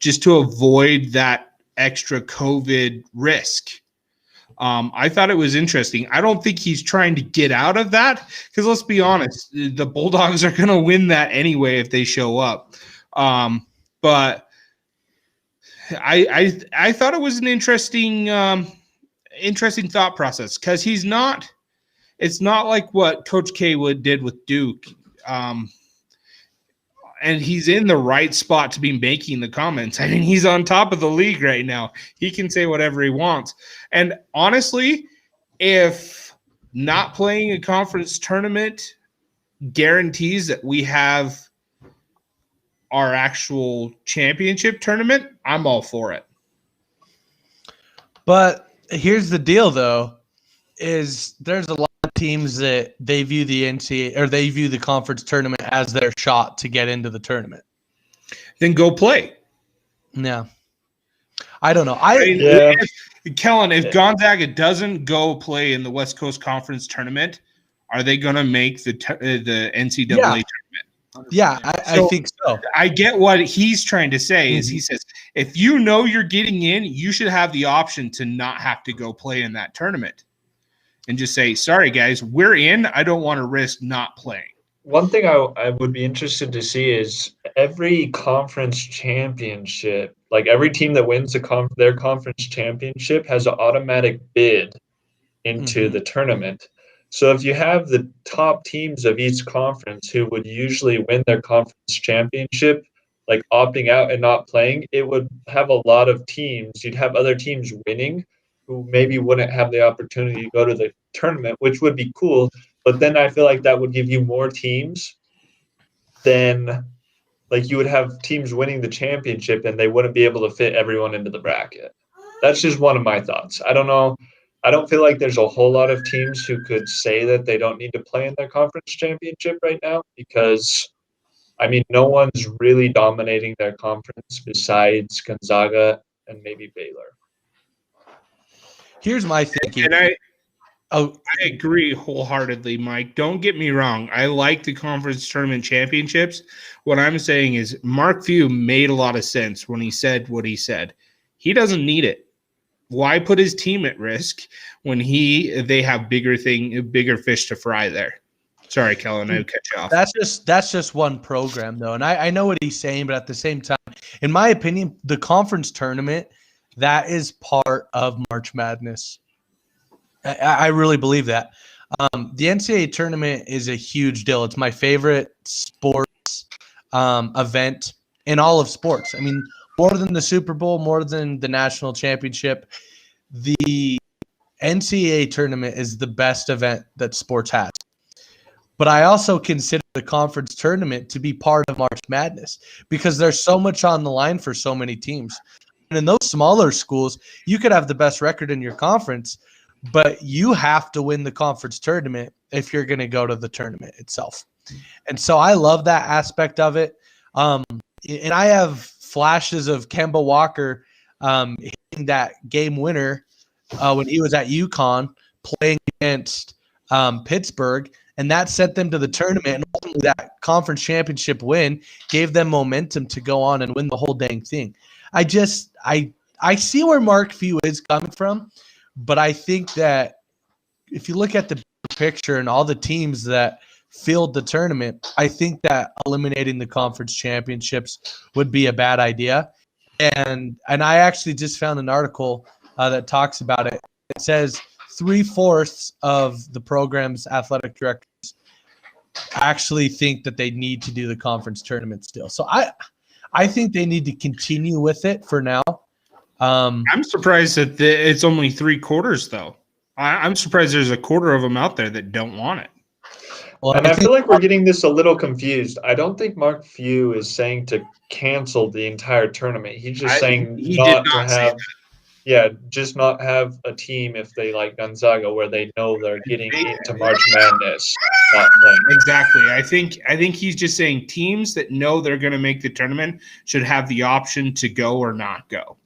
just to avoid that extra COVID risk. I thought it was interesting. I don't think he's trying to get out of that because let's be honest, the Bulldogs are going to win that anyway if they show up. But I thought it was an interesting thought process because it's not like what Coach K did with Duke. And he's in the right spot to be making the comments. I mean, he's on top of the league right now. He can say whatever he wants. And honestly, if not playing a conference tournament guarantees that we have our actual championship tournament, I'm all for it. But here's the deal, though. is there's a lot of teams that they view the NCAA or they view the conference tournament as their shot to get into the tournament. Then go play. Yeah. I don't know. Yeah. Kellen, if Gonzaga doesn't go play in the West Coast Conference tournament, are they going to make the NCAA tournament? Yeah, I think so. I get what he's trying to say is he says, if you know you're getting in, you should have the option to not have to go play in that tournament and just say, sorry, guys, we're in. I don't want to risk not playing. One thing I would be interested to see is every conference championship, like every team that wins their conference championship has an automatic bid into the tournament. So if you have the top teams of each conference who would usually win their conference championship, like opting out and not playing, it would have a lot of teams. You'd have other teams winning who maybe wouldn't have the opportunity to go to the tournament, which would be cool. But then I feel like that would give you more teams than like you would have teams winning the championship and they wouldn't be able to fit everyone into the bracket. That's just one of my thoughts. I don't know. I don't feel like there's a whole lot of teams who could say that they don't need to play in their conference championship right now because, I mean, no one's really dominating their conference besides Gonzaga and maybe Baylor. Here's my thinking. And I agree wholeheartedly, Mike. Don't get me wrong. I like the conference tournament championships. What I'm saying is Mark Few made a lot of sense when he said what he said. He doesn't need it. Why put his team at risk when they have bigger fish to fry there? Sorry, Kellen, I cut you off. That's just one program though, and I know what he's saying, but at the same time, in my opinion, the conference tournament that is part of March Madness. I really believe that. The NCAA tournament is a huge deal. It's my favorite sports event in all of sports. I mean, more than the Super Bowl, more than the national championship, the NCAA tournament is the best event that sports has. But I also consider the conference tournament to be part of March Madness because there's so much on the line for so many teams. And in those smaller schools, you could have the best record in your conference, but you have to win the conference tournament if you're going to go to the tournament itself. And so I love that aspect of it. And I have flashes of Kemba Walker hitting that game winner when he was at UConn playing against Pittsburgh, and that sent them to the tournament. And ultimately that conference championship win gave them momentum to go on and win the whole dang thing. I see where Mark Few is coming from, but I think that if you look at the picture and all the teams that filled the tournament, I think that eliminating the conference championships would be a bad idea. And I actually just found an article that talks about it. It says 3/4 of the program's athletic directors actually think that they need to do the conference tournament still. So I think they need to continue with it for now. I'm surprised that it's only 3/4 though. I'm surprised there's a quarter of them out there that don't want it. Well, and I feel like we're getting this a little confused. I don't think Mark Few is saying to cancel the entire tournament. He's just saying just not have a team if they like Gonzaga where they know they're getting into March Madness. Not playing. Exactly. I think he's just saying teams that know they're going to make the tournament should have the option to go or not go.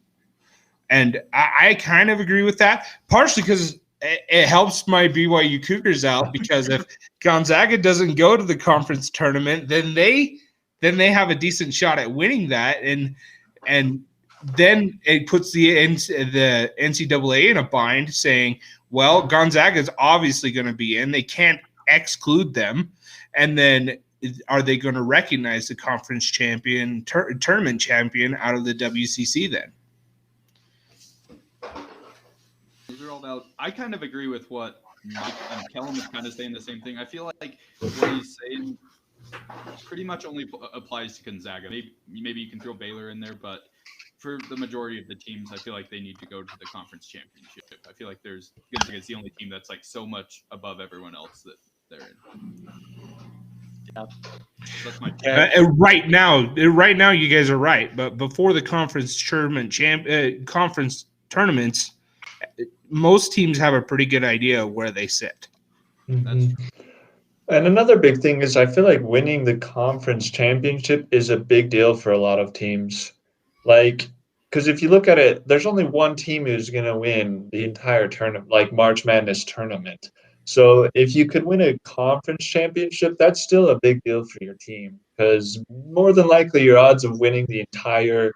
And I kind of agree with that, partially because it helps my BYU Cougars out because if Gonzaga doesn't go to the conference tournament, then they have a decent shot at winning that, and then it puts the NCAA in a bind, saying, well, Gonzaga is obviously going to be in; they can't exclude them, and then are they going to recognize the conference champion, tournament champion out of the WCC then? These are all about. I kind of agree with what Mike and Kellen is kind of saying the same thing. I feel like what he's saying pretty much only applies to Gonzaga. Maybe you can throw Baylor in there, but for the majority of the teams, I feel like they need to go to the conference championship. I feel like Gonzaga is the only team that's like so much above everyone else that they're in. Yeah. That's my right now, you guys are right. But before the conference tournament conference tournaments, most teams have a pretty good idea of where they sit. Mhm. And another big thing is I feel like winning the conference championship is a big deal for a lot of teams. Like, because if you look at it, there's only one team who's going to win the entire tournament, like March Madness tournament. So if you could win a conference championship, that's still a big deal for your team because more than likely your odds of winning the entire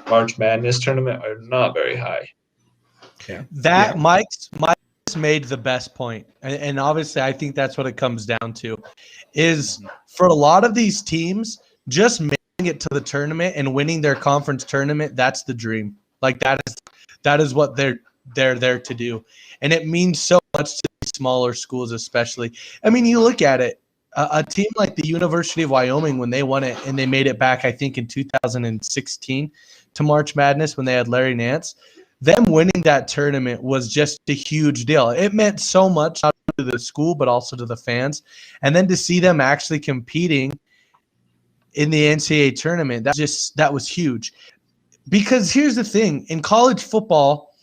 March Madness tournament are not very high. That Mike's made the best point, and obviously I think that's what it comes down to, is for a lot of these teams just making it to the tournament and winning their conference tournament. That's the dream. Like that is what they're there to do, and it means so much to these smaller schools, especially. I mean, you look at it. A team like the University of Wyoming, when they won it and they made it back, I think in 2016 to March Madness when they had Larry Nance. Them winning that tournament was just a huge deal. It meant so much not to the school, but also to the fans. And then to see them actually competing in the NCAA tournament, that was huge. Because here's the thing, in college football,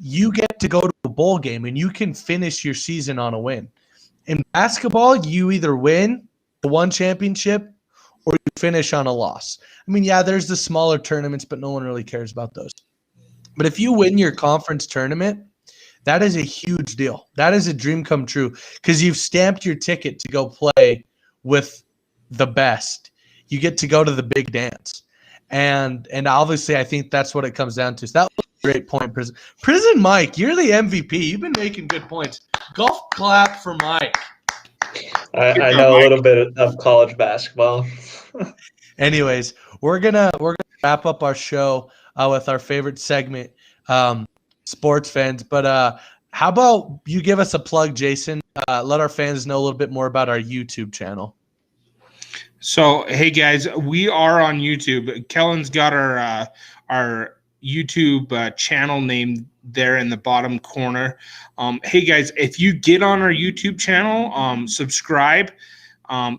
you get to go to a bowl game and you can finish your season on a win. In basketball, you either win the one championship or you finish on a loss. I mean, yeah, there's the smaller tournaments, but no one really cares about those. But if you win your conference tournament, that is a huge deal. That is a dream come true because you've stamped your ticket to go play with the best. You get to go to the big dance. And obviously, I think that's what it comes down to. So that was a great point, Prison. Prison Mike, you're the MVP. You've been making good points. Golf clap for Mike. I know a little bit of college basketball. Anyways, we're gonna wrap up our show with our favorite segment, sports fans. But how about you give us a plug, Jason? Let our fans know a little bit more about our YouTube channel. So, hey guys, we are on YouTube. Kellen's got our YouTube channel name there in the bottom corner. Hey guys, if you get on our YouTube channel, subscribe.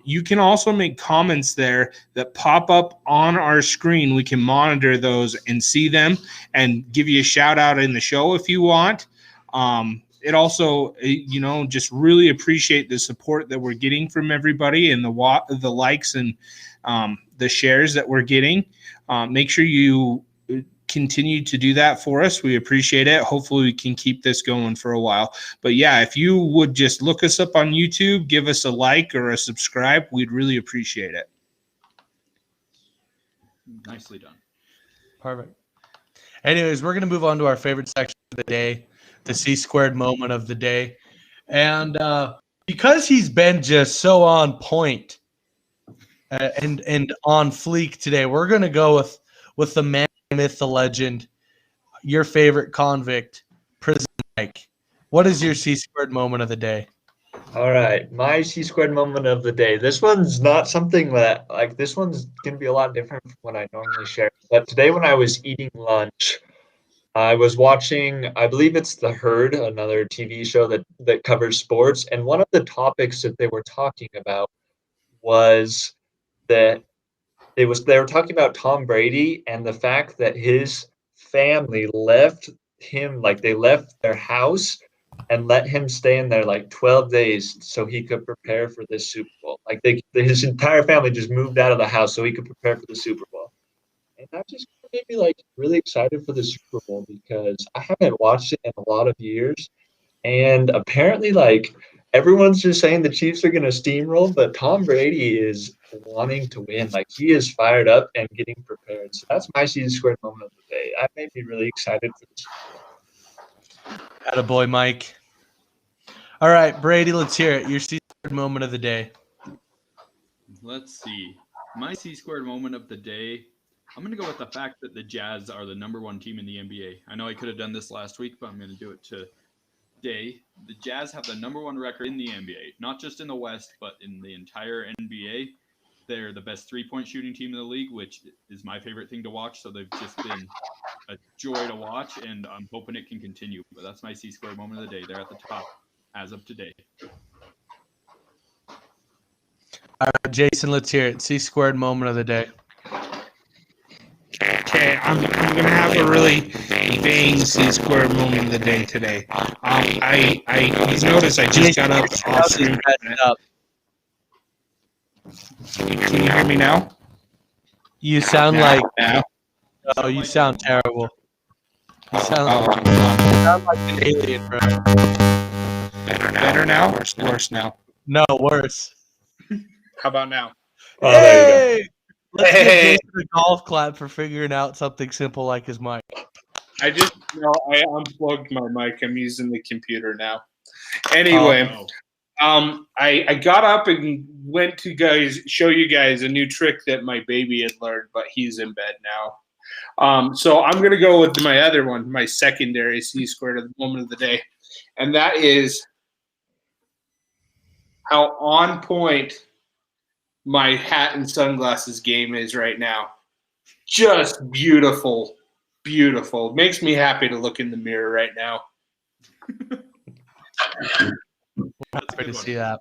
You can also make comments there that pop up on our screen. We can monitor those and see them and give you a shout out in the show if you want. It also, just really appreciate the support that we're getting from everybody and the likes and the shares that we're getting. Make sure you continue to do that for us. We appreciate it. Hopefully we can keep this going for a while. But yeah, if you would just look us up on YouTube, give us a like or a subscribe, we'd really appreciate it. Nicely done. Perfect. Anyways, we're going to move on to our favorite section of the day, the C-squared moment of the day. And because he's been just so on point and on fleek today, we're going to go with the man, myth, the legend, your favorite convict, Prison Mike. What is your C-squared moment of the day? All right, my C-squared moment of the day. This one's not something that, this one's going to be a lot different from what I normally share. But today when I was eating lunch, I was watching, I believe it's The Herd, another TV show that covers sports. And one of the topics that they were talking about was that they were talking about Tom Brady and the fact that his family left him, they left their house and let him stay in there 12 days so he could prepare for this Super Bowl. His entire family just moved out of the house so he could prepare for the Super Bowl. And that just made me really excited for the Super Bowl because I haven't watched it in a lot of years. And apparently everyone's just saying the Chiefs are going to steamroll, but Tom Brady is wanting to win. He is fired up and getting prepared. So that's my C-squared moment of the day. That made me really excited for this. Attaboy, Mike. All right, Brady, let's hear it. Your C-squared moment of the day. Let's see. My C-squared moment of the day, I'm going to go with the fact that the Jazz are the number one team in the NBA. I know I could have done this last week, but I'm going to do it today. The Jazz have the number one record in the NBA, not just in the West, but in the entire NBA. They're the best three-point shooting team in the league, which is my favorite thing to watch. So they've just been a joy to watch, and I'm hoping it can continue. But that's my C-squared moment of the day. They're at the top as of today. All right, Jason, let's hear it. C-squared moment of the day. Okay, I'm gonna have a really vain C-squared moment of the day today. You notice I just got up off stream. Can you hear me now? You sound Now? oh, you sound terrible. You sound like an alien, bro. Better now or worse now? No, worse. How about now? Oh, there you Hey! Let's Hey! give Jason a golf clap for figuring out something simple like his mic. I unplugged my mic. I'm using the computer now. Anyway, I got up and went to show you guys a new trick that my baby had learned, but he's in bed now. So I'm going to go with my other one, my secondary C-squared of the moment of the day, and that is how on point my hat and sunglasses game is right now. Just beautiful, beautiful. Makes me happy to look in the mirror right now. Happy to see that.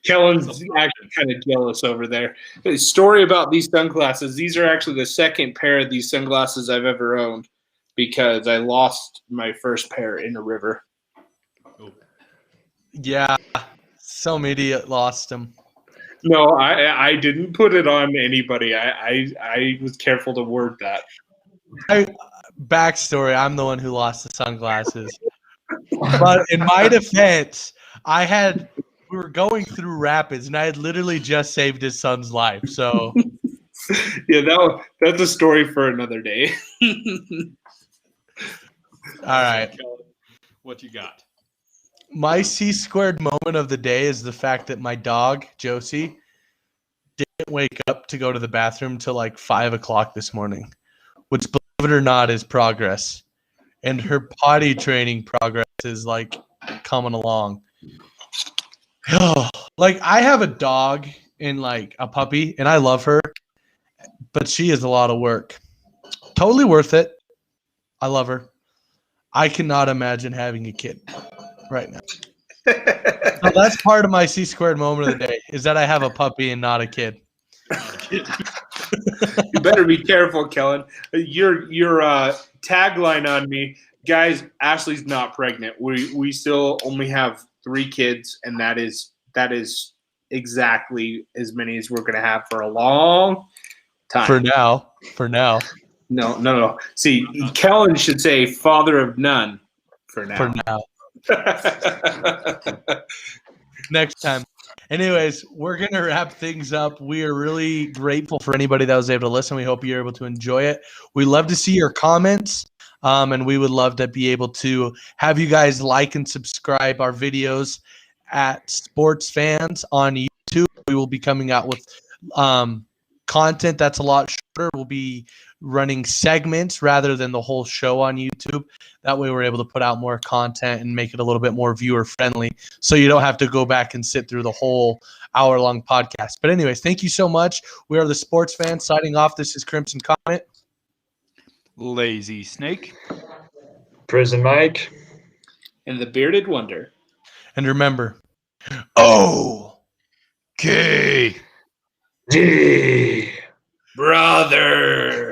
Kellen's actually kind of jealous over there. The story about these sunglasses, these are actually the second pair of these sunglasses I've ever owned because I lost my first pair in a river. Yeah, some idiot lost him. No, I didn't put it on anybody. I was careful to word that. Backstory, I'm the one who lost the sunglasses. But in my defense, we were going through rapids, and I had literally just saved his son's life. So, yeah, that's a story for another day. all right. What you got? My C-squared moment of the day is the fact that my dog, Josie, didn't wake up to go to the bathroom till like 5 o'clock this morning, which, believe it or not, is progress. And her potty training progress is like coming along. Like, I have a dog and like a puppy, and I love her, but she is a lot of work. Totally worth it. I love her. I cannot imagine having a kid right now. So that's part of my C-squared moment of the day is that I have a puppy and not a kid. You better be careful, Kellen. Your tagline on me, guys. Ashley's not pregnant. We still only have 3 kids, and that is exactly as many as we're gonna have for a long time. For now. No. See, Kellen should say father of none. For now. For now. Next time. Anyways, we're going to wrap things up. We are really grateful for anybody that was able to listen. We hope you're able to enjoy it. We love to see your comments, and we would love to be able to have you guys like and subscribe our videos at Sportsfans on YouTube. We will be coming out with content that's a lot shorter. We'll be running segments rather than the whole show on YouTube. That way we're able to put out more content and make it a little bit more viewer friendly, so you don't have to go back and sit through the whole hour-long podcast. But anyways, thank you so much. We are the Sports Fans signing off. This is Crimson Comet. Lazy Snake. Prison Mike. And the Bearded Wonder. And remember, G. Brother.